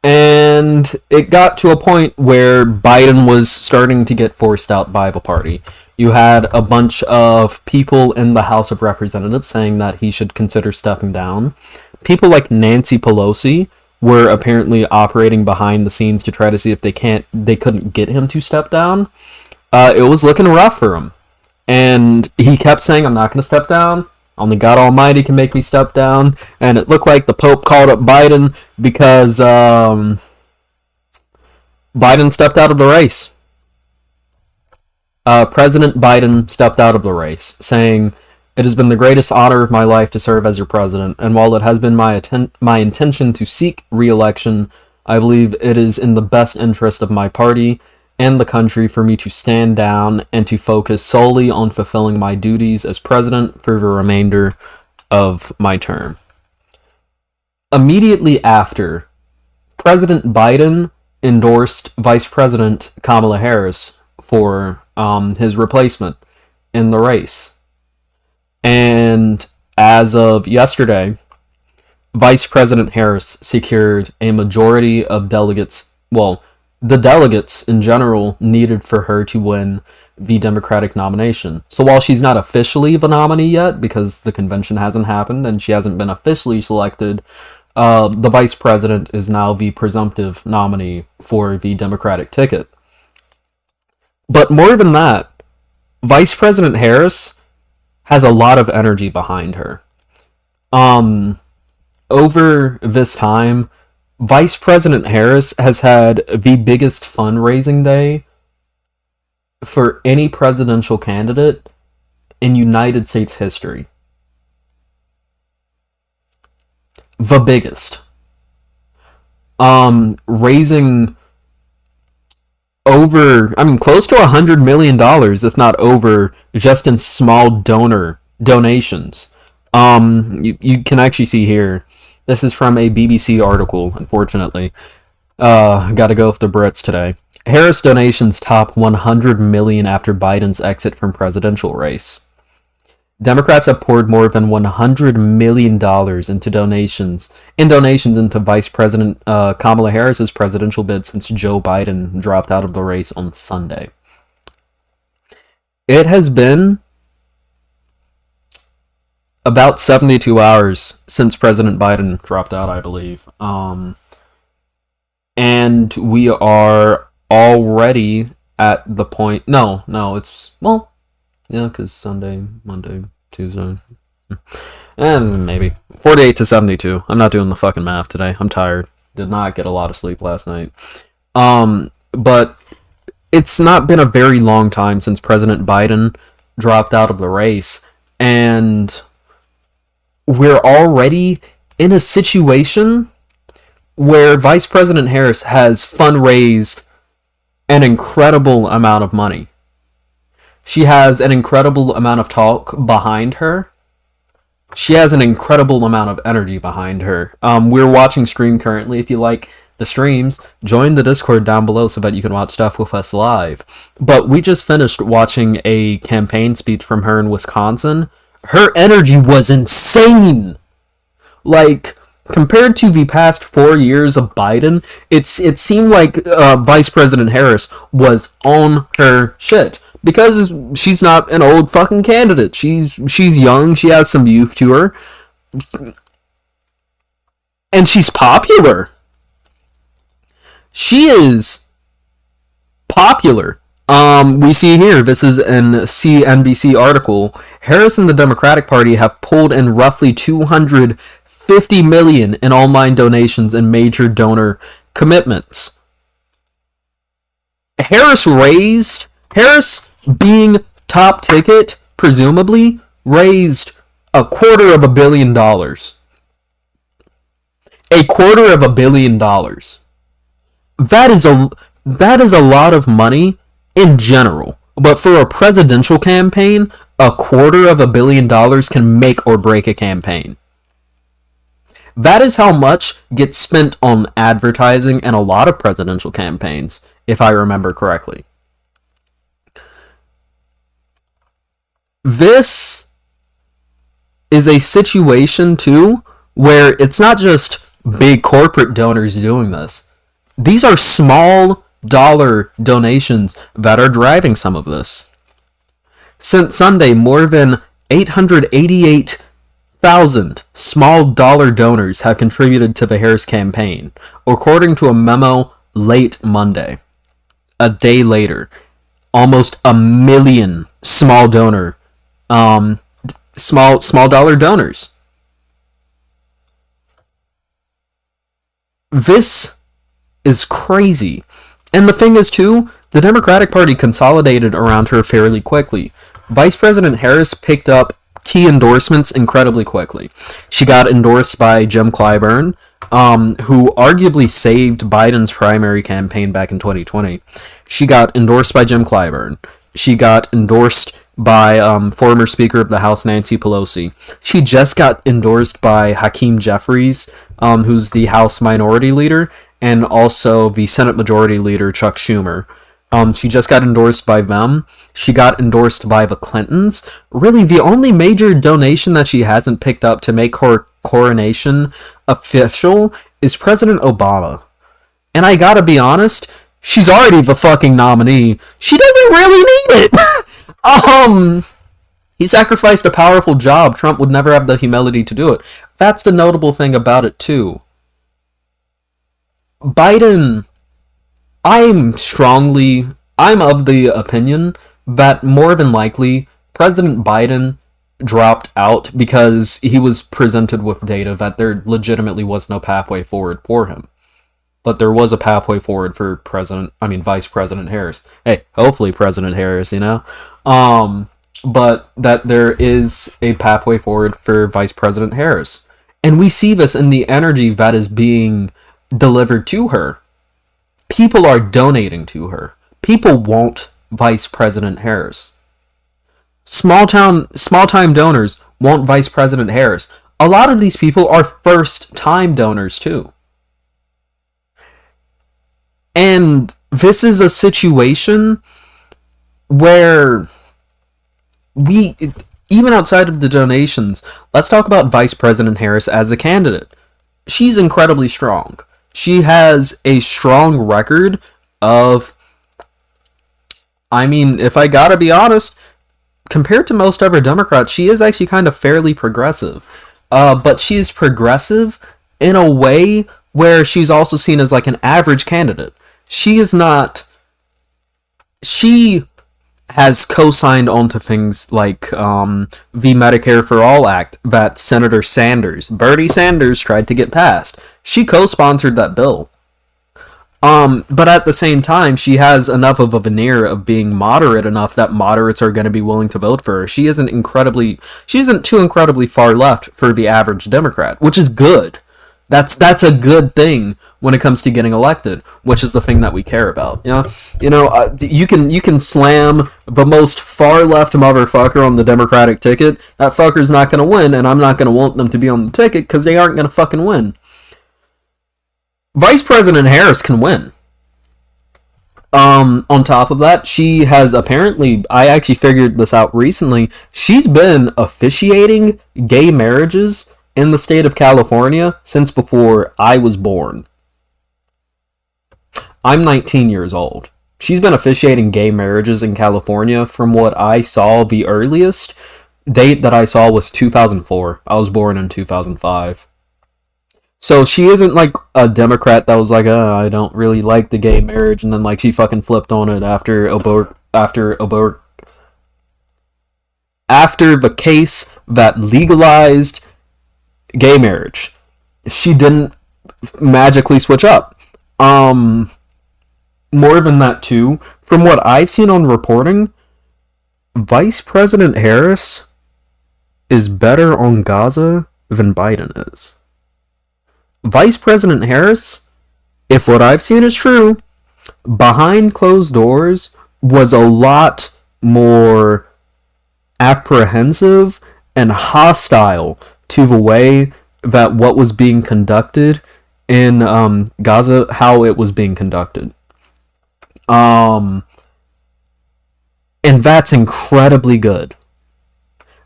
and it got to a point where Biden was starting to get forced out by the party. You had a bunch of people in the House of Representatives saying that he should consider stepping down. People like Nancy Pelosi were apparently operating behind the scenes to try to see if they couldn't get him to step down. It was looking rough for him. And he kept saying, I'm not going to step down. Only God Almighty can make me step down. And it looked like the Pope called up Biden because Biden stepped out of the race. President Biden stepped out of the race, saying, "It has been the greatest honor of my life to serve as your president, and while it has been my intention to seek re-election, I believe it is in the best interest of my party and the country for me to stand down and to focus solely on fulfilling my duties as president for the remainder of my term." Immediately after, President Biden endorsed Vice President Kamala Harris for his replacement in the race. And as of yesterday, Vice President Harris secured a majority of delegates, well, the delegates in general needed for her to win the Democratic nomination. So while she's not officially the nominee yet, because the convention hasn't happened and she hasn't been officially selected, the vice president is now the presumptive nominee for the Democratic ticket. But more than that, Vice President Harris has a lot of energy behind her. Over this time, Vice President Harris has had the biggest fundraising day for any presidential candidate in United States history. The biggest. Raising close to $100 million, if not over, just in small donations. You can actually see here, this is from a BBC article, unfortunately. Gotta go with the Brits today. Harris donations top 100 million after Biden's exit from presidential race. Democrats have poured more than $100 million into donations into Vice President Kamala Harris's presidential bid since Joe Biden dropped out of the race on Sunday. It has been about 72 hours since President Biden dropped out, I believe. And we are already at the point... No, it's... Well, yeah, because Sunday, Monday, Tuesday... And maybe. 48 to 72. I'm not doing the fucking math today. I'm tired. Did not get a lot of sleep last night. But it's not been a very long time since President Biden dropped out of the race. And we're already in a situation where Vice President Harris has fundraised an incredible amount of money. She has an incredible amount of talk behind her. She has an incredible amount of energy behind her. We're watching stream currently. If you like the streams, join the Discord down below so that you can watch stuff with us live. But we just finished watching a campaign speech from her in Wisconsin. Her energy was insane. Like, compared to the past 4 years of Biden, it seemed like Vice President Harris was on her shit. Because she's not an old fucking candidate. She's young, she has some youth to her. And she's popular. She is popular. We see here, this is an CNBC article. Harris and the Democratic Party have pulled in roughly $250 million in online donations and major donor commitments. Harris, being top ticket, presumably, raised $250 million. $250 million. That is a lot of money in general. But for a presidential campaign, $250 million can make or break a campaign. That is how much gets spent on advertising in a lot of presidential campaigns, if I remember correctly. This is a situation, too, where it's not just big corporate donors doing this. These are small dollar donations that are driving some of this. Since Sunday, more than 888,000 small dollar donors have contributed to the Harris campaign, according to a memo late Monday. A day later, almost 1 million small dollar donors. This is crazy. And the thing is, too, the Democratic Party consolidated around her fairly quickly. Vice President Harris picked up key endorsements incredibly quickly. She got endorsed by Jim Clyburn, who arguably saved Biden's primary campaign back in 2020. She got endorsed by Jim Clyburn. She got endorsed by former Speaker of the House Nancy Pelosi. She just got endorsed by Hakeem Jeffries, who's the House Minority Leader, and also the Senate Majority Leader, Chuck Schumer. She just got endorsed by them. She got endorsed by the Clintons. Really, the only major donation that she hasn't picked up to make her coronation official is President Obama. And I gotta be honest, she's already the fucking nominee. She doesn't really need it! He sacrificed a powerful job. Trump would never have the humility to do it. That's the notable thing about it, too. Biden, I'm of the opinion that more than likely President Biden dropped out because he was presented with data that there legitimately was no pathway forward for him. But there was a pathway forward for Vice President Harris. Hey, hopefully President Harris, but that there is a pathway forward for Vice President Harris. And we see this in the energy that is being delivered to her. People are donating to her. People want Vice President Harris. Small-time donors want Vice President Harris. A lot of these people are first-time donors, too. And this is a situation where even outside of the donations, let's talk about Vice President Harris as a candidate. She's incredibly strong. She has a strong record of, if I gotta be honest, compared to most other Democrats, she is actually kind of fairly progressive. But she is progressive in a way where she's also seen as like an average candidate. She has co-signed onto things like the Medicare for All Act that Senator Bernie Sanders, tried to get passed. She co-sponsored that bill. But at the same time, she has enough of a veneer of being moderate enough that moderates are going to be willing to vote for her. She isn't too incredibly far left for the average Democrat, which is good. That's a good thing when it comes to getting elected, which is the thing that we care about. You can slam the most far left motherfucker on the Democratic ticket. That fucker's not gonna win, and I'm not gonna want them to be on the ticket because they aren't gonna fucking win. Vice President Harris can win. On top of that, she has apparently, I actually figured this out recently, she's been officiating gay marriages in the state of California since before I was born. I'm 19 years old. She's been officiating gay marriages in California from what I saw. The earliest date that I saw was 2004. I was born in 2005. So she isn't like a Democrat that was like, I don't really like the gay marriage, and then like she fucking flipped on it after the case that legalized gay marriage. She didn't magically switch up. More than that too, from what I've seen on reporting, Vice President Harris is better on Gaza than Biden is. Vice President Harris, if what I've seen is true, behind closed doors was a lot more apprehensive and hostile to the way that what was being conducted in Gaza, how it was being conducted. And that's incredibly good.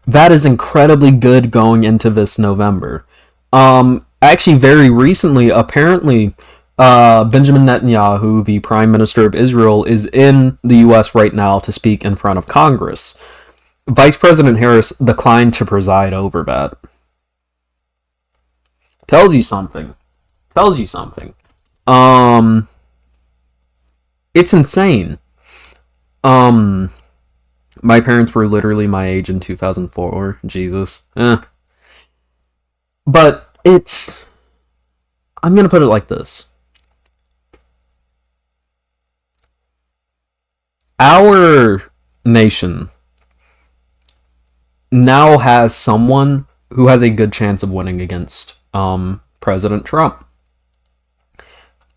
That is incredibly good going into this November. Actually, very recently, apparently, Benjamin Netanyahu, the Prime Minister of Israel, is in the U.S. right now to speak in front of Congress. Vice President Harris declined to preside over that. Tells you something. It's insane. My parents were literally my age in 2004. Jesus. But I'm gonna put it like this. Our nation now has someone who has a good chance of winning against President Trump.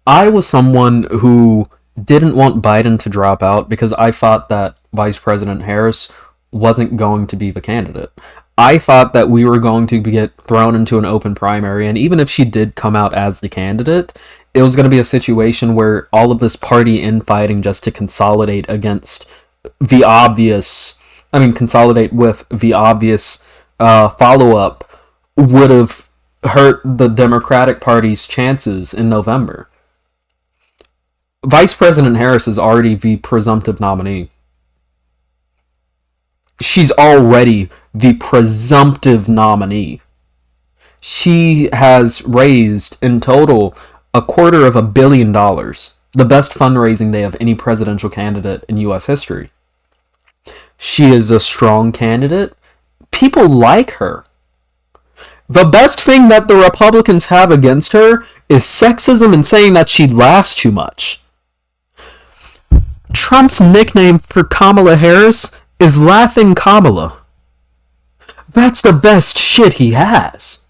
I was someone who didn't want Biden to drop out because I thought that Vice President Harris wasn't going to be the candidate. I thought that we were going to get thrown into an open primary, and even if she did come out as the candidate, it was going to be a situation where all of this party infighting just to consolidate against the obvious, consolidate with the obvious follow-up would have hurt the Democratic Party's chances in November. Vice President Harris is already the presumptive nominee. She's already the presumptive nominee. She has raised, in total, $250 million. The best fundraising day of any presidential candidate in U.S. history. She is a strong candidate. People like her. The best thing that the Republicans have against her is sexism and saying that she laughs too much. Trump's nickname for Kamala Harris is Laughing Kamala. That's the best shit he has.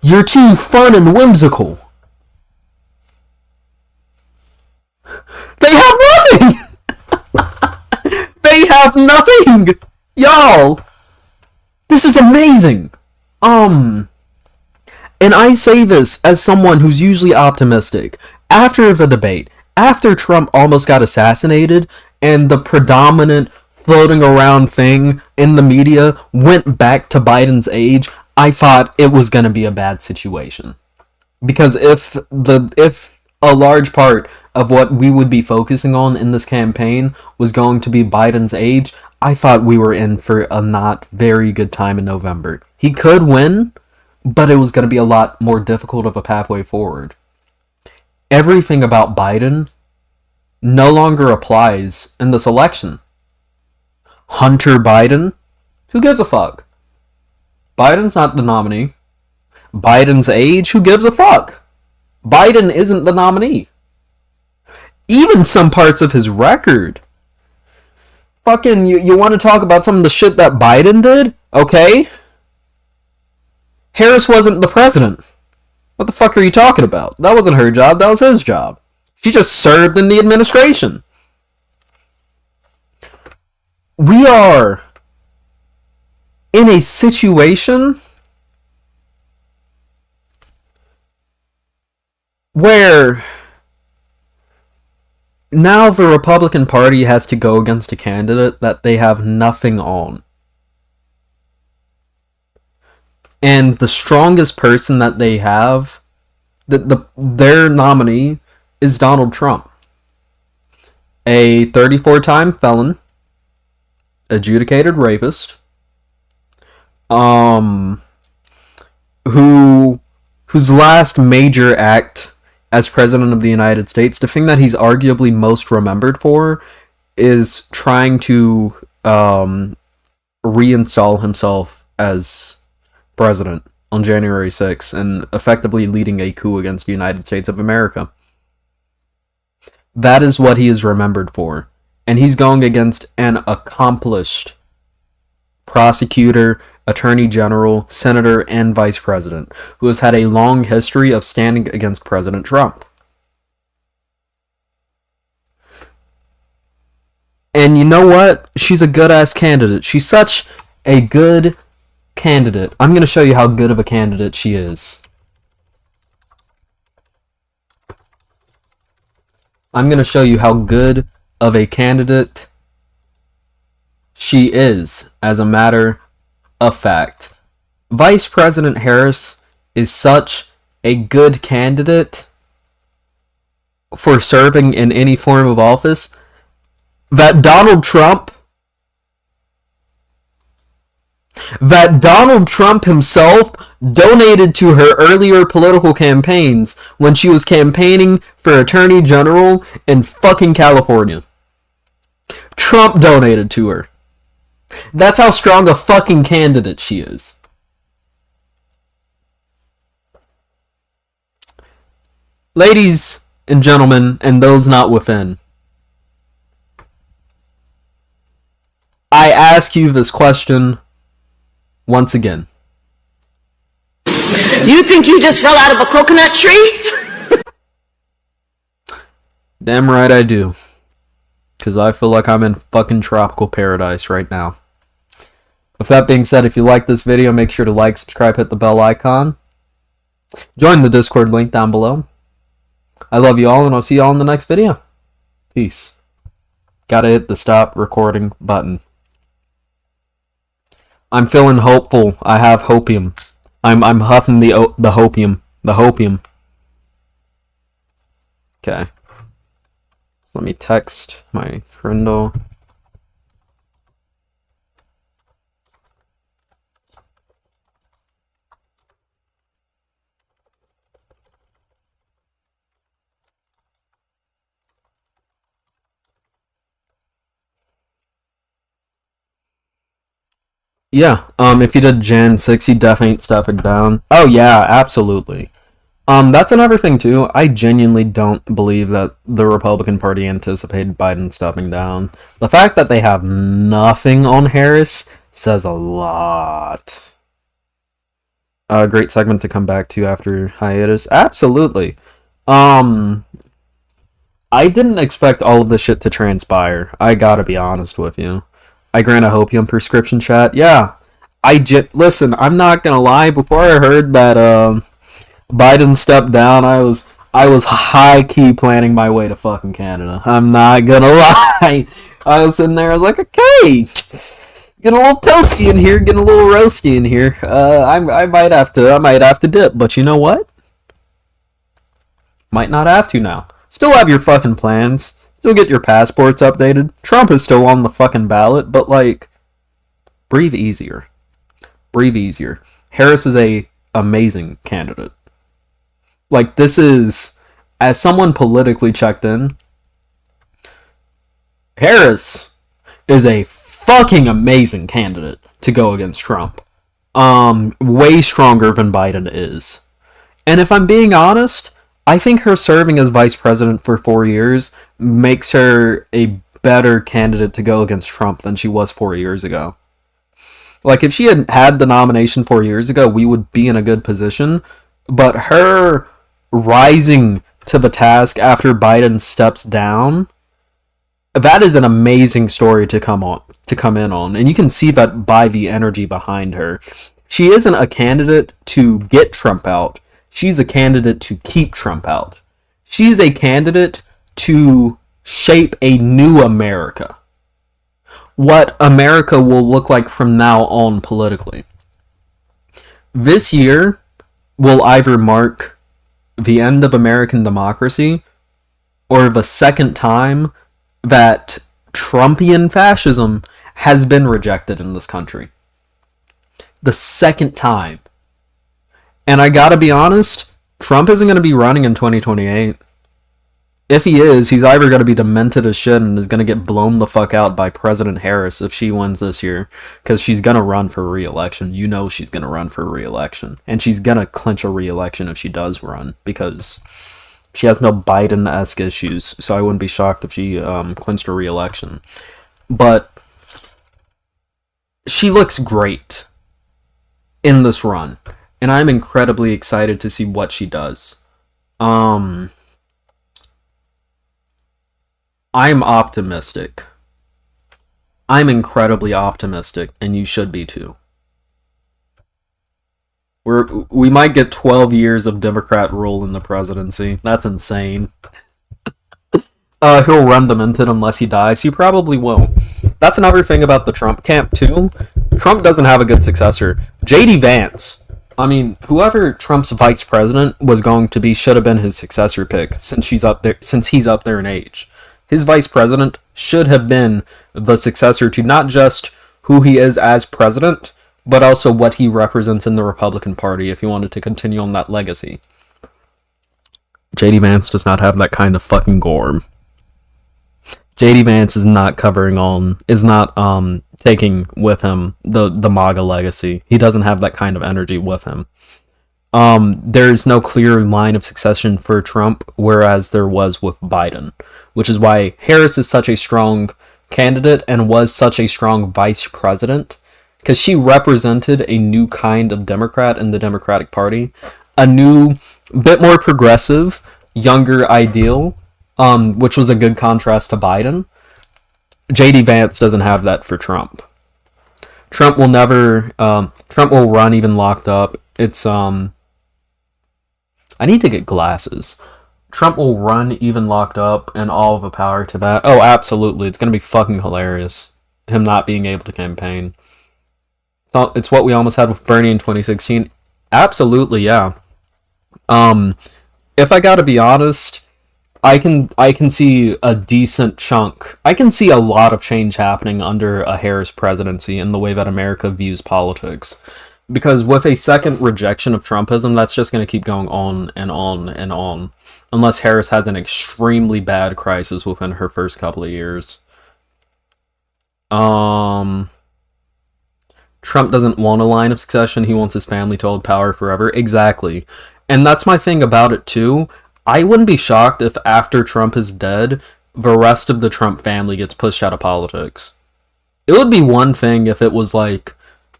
You're too fun and whimsical. They have nothing! They have nothing! Y'all! This is amazing! And I say this as someone who's usually optimistic. After the debate, after Trump almost got assassinated, and the predominant floating around thing in the media went back to Biden's age, I thought it was going to be a bad situation. Because if a large part of what we would be focusing on in this campaign was going to be Biden's age, I thought we were in for a not very good time in November. He could win, but it was going to be a lot more difficult of a pathway forward. Everything about Biden no longer applies in this election. Hunter Biden? Who gives a fuck? Biden's not the nominee. Biden's age? Who gives a fuck? Biden isn't the nominee. Even some parts of his record. Fucking, you want to talk about some of the shit that Biden did? Okay. Harris wasn't the president. What the fuck are you talking about? That wasn't her job, that was his job. She just served in the administration. We are in a situation where now the Republican Party has to go against a candidate that they have nothing on. And the strongest person that they have, their nominee, is Donald Trump. A 34-time felon, adjudicated rapist, whose last major act as President of the United States, the thing that he's arguably most remembered for, is trying to reinstall himself as president on January 6th and effectively leading a coup against the United States of America. That is what he is remembered for. And he's going against an accomplished prosecutor, attorney general, senator, and vice president, who has had a long history of standing against President Trump. And you know what? She's a good-ass candidate. She's such a good candidate. I'm going to show you how good of a candidate she is. I'm going to show you how good of a candidate she is, as a matter of fact. Vice President Harris is such a good candidate for serving in any form of office that Donald Trump himself donated to her earlier political campaigns when she was campaigning for Attorney General in fucking California. Trump donated to her. That's how strong a fucking candidate she is. Ladies and gentlemen, and those not within, I ask you this question once again. You think you just fell out of a coconut tree? Damn right I do. Because I feel like I'm in fucking tropical paradise right now. With that being said, if you like this video, make sure to like, subscribe, hit the bell icon. Join the Discord link down below. I love you all, and I'll see you all in the next video. Peace. Gotta hit the stop recording button. I'm feeling hopeful. I have hopium. I'm huffing the hopium. The hopium. Okay. Let me text my friendo. Yeah, if you did Gen 6, you definitely ain't stepping down. Oh yeah, absolutely. That's another thing too. I genuinely don't believe that the Republican Party anticipated Biden stepping down. The fact that they have nothing on Harris says a lot. Great segment to come back to after hiatus. Absolutely. I didn't expect all of this shit to transpire. I gotta be honest with you. I grant a hopium prescription, chat. Yeah. Listen, I'm not gonna lie. Before I heard that, Biden stepped down, I was high-key planning my way to fucking Canada. I'm not gonna lie. I was sitting there, I was like, okay, getting a little toasty in here, getting a little roasty in here. I might have to dip, but you know what? Might not have to now. Still have your fucking plans. Still get your passports updated. Trump is still on the fucking ballot, but like, breathe easier. Breathe easier. Harris is a amazing candidate. Like, this is, as someone politically checked in, Harris is a fucking amazing candidate to go against Trump. Way stronger than Biden is. And if I'm being honest, I think her serving as vice president for 4 years makes her a better candidate to go against Trump than she was 4 years ago. Like, if she had had the nomination 4 years ago, we would be in a good position. But her rising to the task after Biden steps down, that is an amazing story to come in on. And you can see that by the energy behind her. She isn't a candidate to get Trump out. She's a candidate to keep Trump out. She's a candidate to shape a new America. What America will look like from now on politically. This year will either mark the end of American democracy or the second time that Trumpian fascism has been rejected in this country. The second time. And I gotta be honest, Trump isn't gonna be running in 2028. If he is, he's either gonna be demented as shit and is gonna get blown the fuck out by President Harris if she wins this year, because she's gonna run for re-election. You know she's gonna run for re-election. And she's gonna clinch a re-election if she does run, because she has no Biden-esque issues, so I wouldn't be shocked if she clinched a re-election. But she looks great in this run, and I'm incredibly excited to see what she does. I'm optimistic. I'm incredibly optimistic, and you should be too. We might get 12 years of Democrat rule in the presidency. That's insane. He'll run demented unless he dies. He probably won't. That's another thing about the Trump camp, too. Trump doesn't have a good successor. JD Vance. I mean, whoever Trump's vice president was going to be should have been his successor pick, since he's up there in age. His vice president should have been the successor to not just who he is as president, but also what he represents in the Republican Party if he wanted to continue on that legacy. JD Vance does not have that kind of fucking gorm. JD Vance is not taking with him the MAGA legacy. He doesn't have that kind of energy with him. There's no clear line of succession for Trump, whereas there was with Biden, which is why Harris is such a strong candidate and was such a strong vice president, because she represented a new kind of Democrat in the Democratic Party, a new, bit more progressive, younger ideal, which was a good contrast to Biden. JD Vance doesn't have that for Trump. Trump will run even locked up. I need to get glasses. Trump will run even locked up, and all of the power to that. Oh, absolutely. It's going to be fucking hilarious, him not being able to campaign. It's what we almost had with Bernie in 2016. Absolutely, yeah. If I gotta be honest, I can see a decent chunk. I can see a lot of change happening under a Harris presidency in the way that America views politics. Because with a second rejection of Trumpism, that's just going to keep going on and on and on. Unless Harris has an extremely bad crisis within her first couple of years. Trump doesn't want a line of succession. He wants his family to hold power forever. Exactly. And that's my thing about it, too. I wouldn't be shocked if after Trump is dead, the rest of the Trump family gets pushed out of politics. It would be one thing if it was like,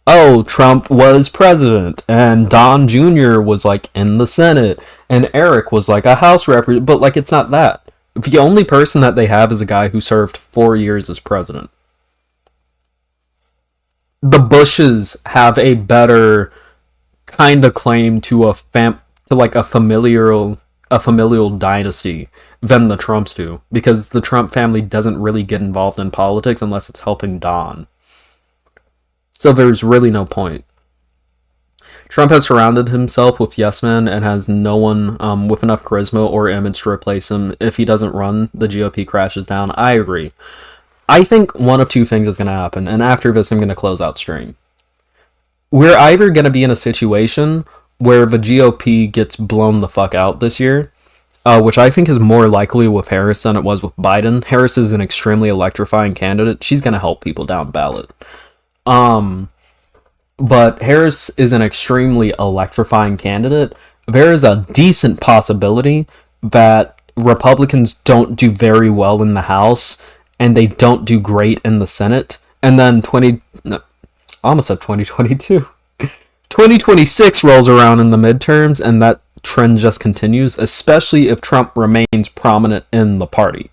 oh, Trump was president, and Don Jr. was, like, in the Senate, and Eric was, like, a House representative, but, like, it's not that. The only person that they have is a guy who served 4 years as president. The Bushes have a better kind of claim to a familial dynasty than the Trumps do, because the Trump family doesn't really get involved in politics unless it's helping Don. So there's really no point. Trump has surrounded himself with yes men and has no one with enough charisma or image to replace him. If he doesn't run, the GOP crashes down. I agree. I think one of two things is going to happen, and after this I'm going to close out stream. We're either going to be in a situation where the GOP gets blown the fuck out this year, which I think is more likely with Harris than it was with Biden. Harris is an extremely electrifying candidate. She's going to help people down ballot. But Harris is an extremely electrifying candidate. There is a decent possibility that Republicans don't do very well in the House, and they don't do great in the Senate, and then 2022. 2026 rolls around in the midterms, and that trend just continues, especially if Trump remains prominent in the party.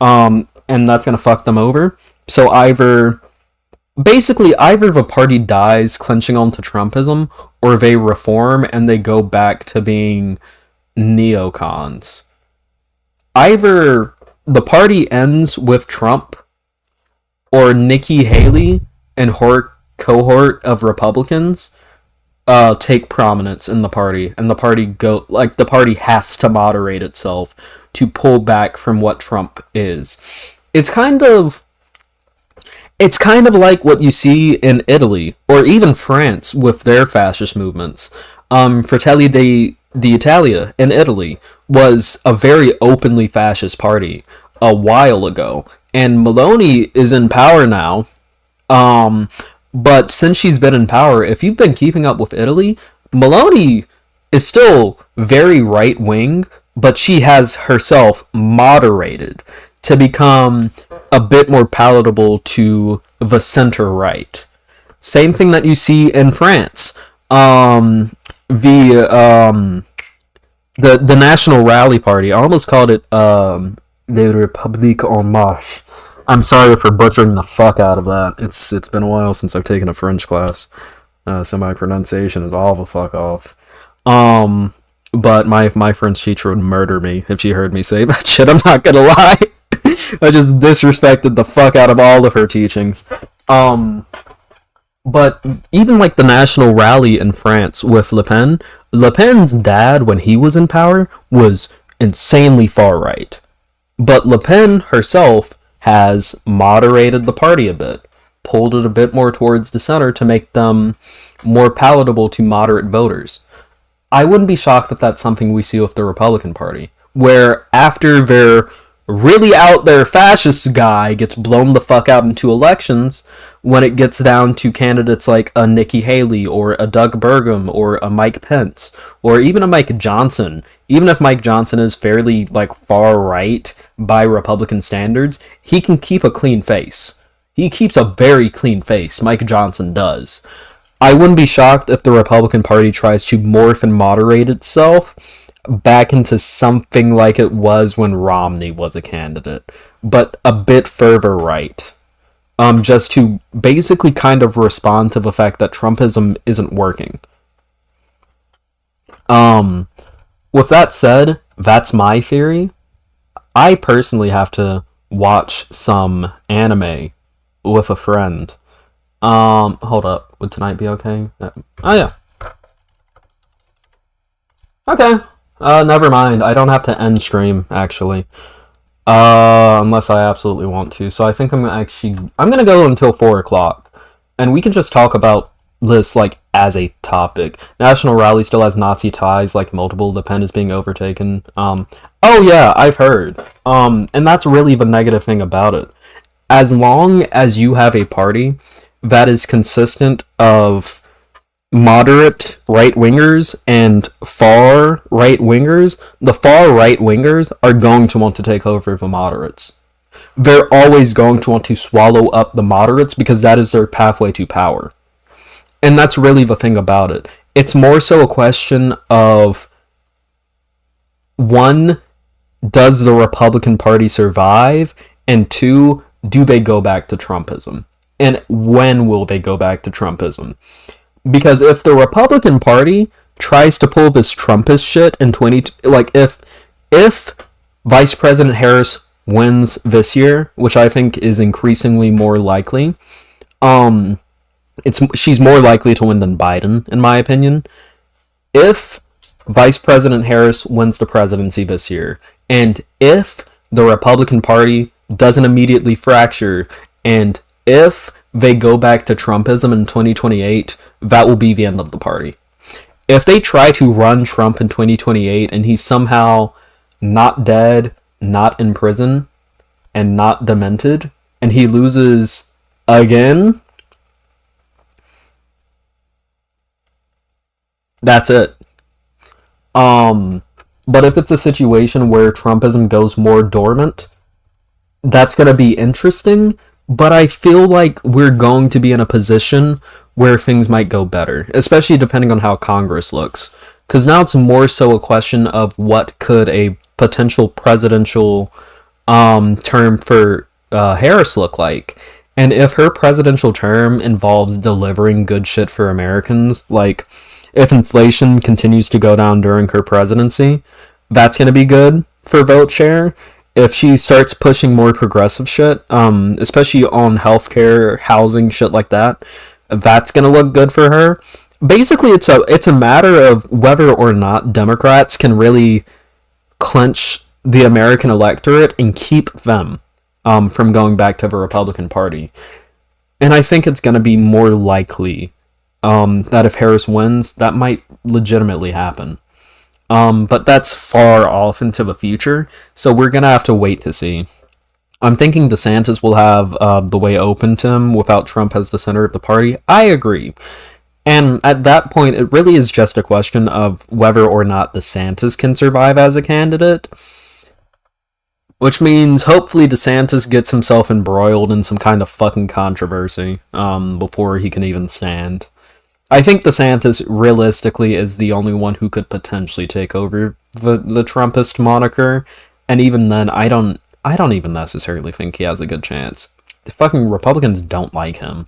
And that's going to fuck them over. So either the party dies clenching onto Trumpism, or they reform and they go back to being neocons. Either the party ends with Trump, or Nikki Haley and her cohort of Republicans take prominence in the party, and the party has to moderate itself to pull back from what Trump is. It's kind of like what you see in Italy, or even France with their fascist movements. Fratelli d'Italia in Italy was a very openly fascist party a while ago, and Meloni is in power now. But since she's been in power, if you've been keeping up with Italy, Meloni is still very right-wing, but she has herself moderated to become a bit more palatable to the center-right. Same thing that you see in France. The National Rally Party. I almost called it the République en Marche. I'm sorry for butchering the fuck out of that. It's been a while since I've taken a French class, so my pronunciation is all the fuck off. But my French teacher would murder me if she heard me say that shit. I'm not gonna lie. I just disrespected the fuck out of all of her teachings. But even like the national rally in France with Le Pen, Le Pen's dad, when he was in power, was insanely far right. But Le Pen herself has moderated the party a bit, pulled it a bit more towards the center to make them more palatable to moderate voters. I wouldn't be shocked if that's something we see with the Republican Party, where after their really out there fascist guy gets blown the fuck out into elections, when it gets down to candidates like a Nikki Haley or a Doug Burgum or a Mike Pence or even a Mike Johnson, even if Mike Johnson is fairly like far right by Republican standards, he can keep a clean face. He keeps a very clean face. Mike Johnson does. I wouldn't be shocked if the Republican Party tries to morph and moderate itself back into something like it was when Romney was a candidate, but a bit further right. Just to basically kind of respond to the fact that Trumpism isn't working. With that said, that's my theory. I personally have to watch some anime with a friend. Hold up. Would tonight be okay? Oh, yeah. Okay. Never mind. I don't have to end stream, actually. Unless I absolutely want to. So I think I'm gonna go until 4 o'clock. And we can just talk about this, like, as a topic. National Rally still has Nazi ties, like, multiple. Le Pen is being overtaken. Oh yeah, I've heard. And that's really the negative thing about it. As long as you have a party that is consistent of moderate right-wingers and far right-wingers, the far right-wingers are going to want to take over the moderates. They're always going to want to swallow up the moderates because that is their pathway to power. And that's really the thing about it. It's more so a question of, one, does the Republican Party survive? And two, do they go back to Trumpism? And when will they go back to Trumpism? Because if the Republican Party tries to pull this Trumpist shit in if Vice President Harris wins this year, which I think is increasingly more likely, she's more likely to win than Biden, in my opinion. If Vice President Harris wins the presidency this year, and if the Republican Party doesn't immediately fracture, and if they go back to Trumpism in 2028, that will be the end of the party. If they try to run Trump in 2028 and he's somehow not dead, not in prison, and not demented, and he loses again, that's it. But if it's a situation where Trumpism goes more dormant, that's going to be interesting. But I feel like we're going to be in a position where things might go better, especially depending on how Congress looks. Because now it's more so a question of what could a potential presidential term for Harris look like. And if her presidential term involves delivering good shit for Americans, like if inflation continues to go down during her presidency, that's going to be good for vote share. If she starts pushing more progressive shit, especially on healthcare, housing, shit like that, that's gonna look good for her. Basically, it's a matter of whether or not Democrats can really clinch the American electorate and keep them from going back to the Republican Party. And I think it's gonna be more likely that if Harris wins, that might legitimately happen. But that's far off into the future, so we're gonna have to wait to see. I'm thinking DeSantis will have the way open to him without Trump as the center of the party. I agree. And at that point, it really is just a question of whether or not DeSantis can survive as a candidate. Which means hopefully DeSantis gets himself embroiled in some kind of fucking controversy before he can even stand. I think DeSantis realistically is the only one who could potentially take over the Trumpist moniker, and even then, I don't even necessarily think he has a good chance. The fucking Republicans don't like him.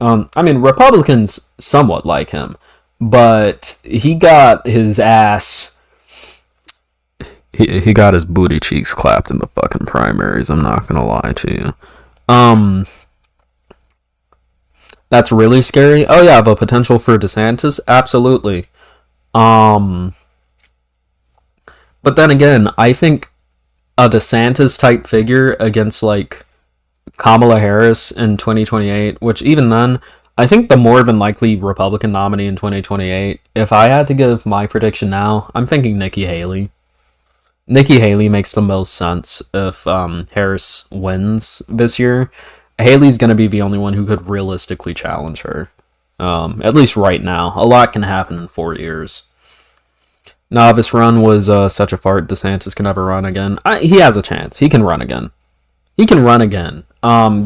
I mean, Republicans somewhat like him, but he got his ass. He got his booty cheeks clapped in the fucking primaries, I'm not gonna lie to you. That's really scary. Oh yeah, the potential for DeSantis? Absolutely. But then again, I think a DeSantis type figure against like Kamala Harris in 2028, which even then, I think the more than likely Republican nominee in 2028, if I had to give my prediction now, I'm thinking Nikki Haley. Nikki Haley makes the most sense if Harris wins this year. Haley's going to be the only one who could realistically challenge her. At least right now. A lot can happen in 4 years. Nah, this run was such a fart. DeSantis can never run again. He has a chance. He can run again. He can run again.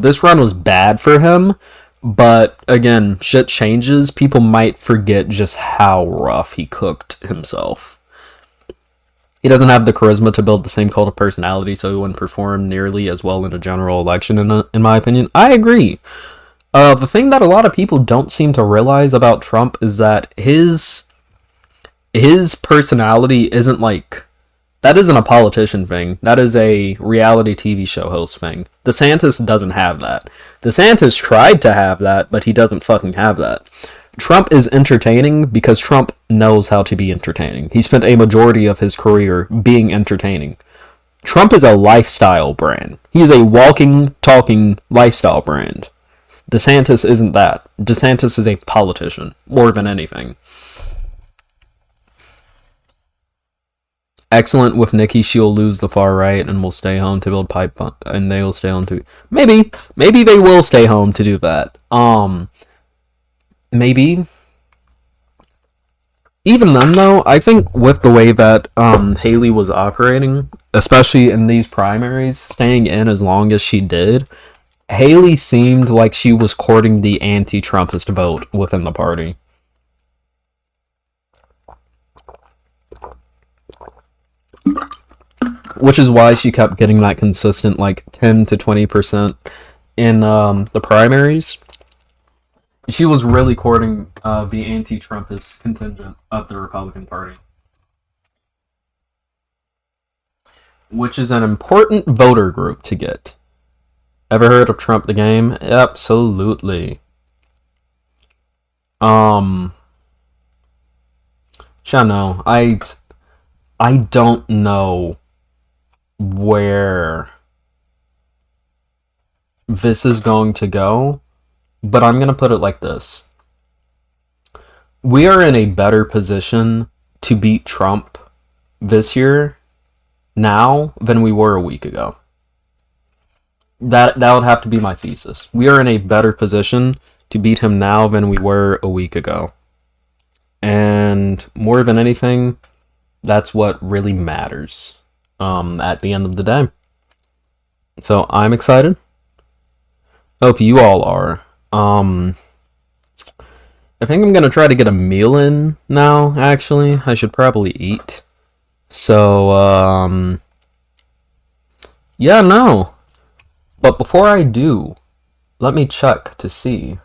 This run was bad for him, but again, shit changes. People might forget just how rough he cooked himself. He doesn't have the charisma to build the same cult of personality, so he wouldn't perform nearly as well in a general election, in my opinion. I agree. The thing that a lot of people don't seem to realize about Trump is that his personality isn't like... That isn't a politician thing. That is a reality TV show host thing. DeSantis doesn't have that. DeSantis tried to have that, but he doesn't fucking have that. Trump is entertaining because Trump knows how to be entertaining. He spent a majority of his career being entertaining. Trump is a lifestyle brand. He is a walking, talking lifestyle brand. DeSantis isn't that. DeSantis is a politician, more than anything. Excellent with Nikki, she'll lose the far right and will stay home to build pipe, and they will stay home to... Maybe they will stay home to do that. Maybe. Even then, though, I think with the way that Haley was operating, especially in these primaries, staying in as long as she did, Haley seemed like she was courting the anti-Trumpist vote within the party. Which is why she kept getting that consistent, like, 10 to 20% in the primaries. She was really courting the anti-Trumpist contingent of the Republican Party. Which is an important voter group to get. Ever heard of Trump the Game? Absolutely. No, I don't know where this is going to go. But I'm going to put it like this. We are in a better position to beat Trump this year now than we were a week ago. That would have to be my thesis. We are in a better position to beat him now than we were a week ago. And more than anything, that's what really matters at the end of the day. So I'm excited. Hope you all are. I think I'm gonna try to get a meal in now, actually. I should probably eat. So, yeah, no. But before I do, let me check to see.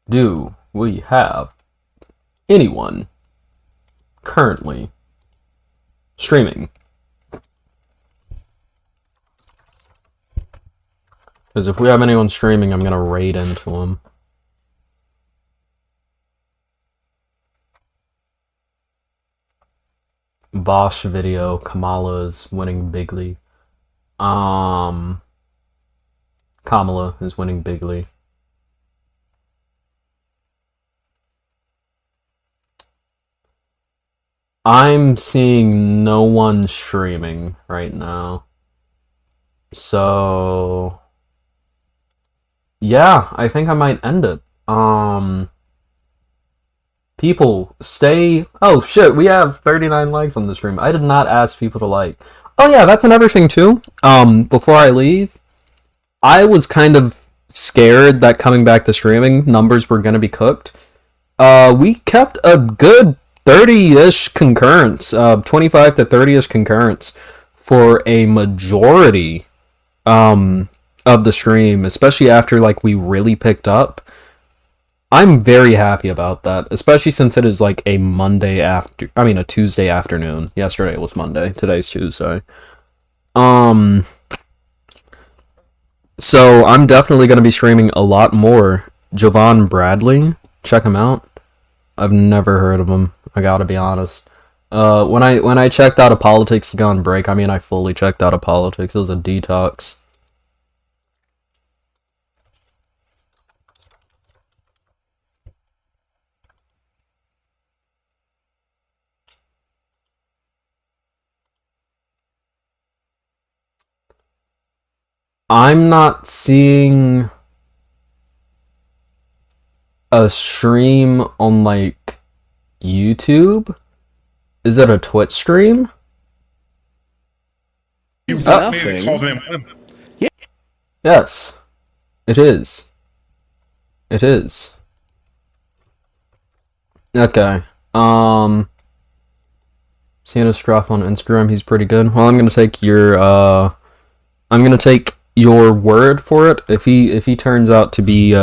Do we have anyone currently streaming? Because if we have anyone streaming, I'm going to raid into them. Bosch video, Kamala is winning bigly. Kamala is winning bigly. I'm seeing no one streaming right now. So... yeah, I think I might end it. People, stay... Oh, shit, we have 39 likes on the stream. I did not ask people to like. Oh, yeah, that's another thing, too. Before I leave, I was kind of scared that coming back to streaming, numbers were gonna be cooked. We kept a good 30-ish concurrence, 25 to 30-ish concurrence for a majority, of the stream, especially after, like, we really picked up. I'm very happy about that, especially since it is, like, a Tuesday afternoon. Yesterday was Monday, today's Tuesday. So I'm definitely going to be streaming a lot more. Jovan Bradley, check him out. I've never heard of him, I gotta be honest. When I checked out of politics to go on break, I mean, I fully checked out of politics. It was a detox. I'm not seeing a stream on, like, YouTube. Is it a Twitch stream? Yes, it is. It is. Okay. Seeing his stuff on Instagram, he's pretty good. Well, I'm gonna take your word for it. If he turns out to be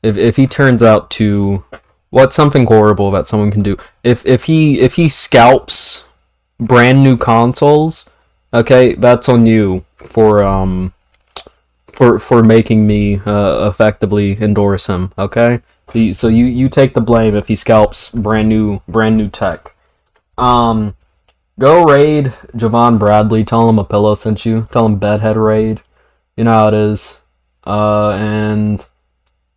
if he turns out to what's something horrible that someone can do. If he scalps brand new consoles, okay, that's on you for making me effectively endorse him, okay? So you take the blame if he scalps brand new tech. Go raid Jovan Bradley, tell him a pillow sent you, tell him bedhead raid. You know how it is. And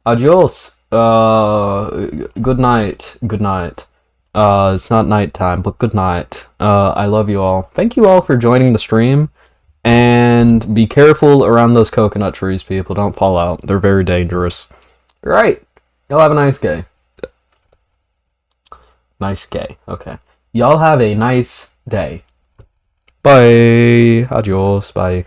adios. Good night. Good night. It's not nighttime, but good night. I love you all. Thank you all for joining the stream. And be careful around those coconut trees, people. Don't fall out. They're very dangerous. Alright. Y'all have a nice day. Nice day. Okay. Y'all have a nice day. Bye. Adios. Bye.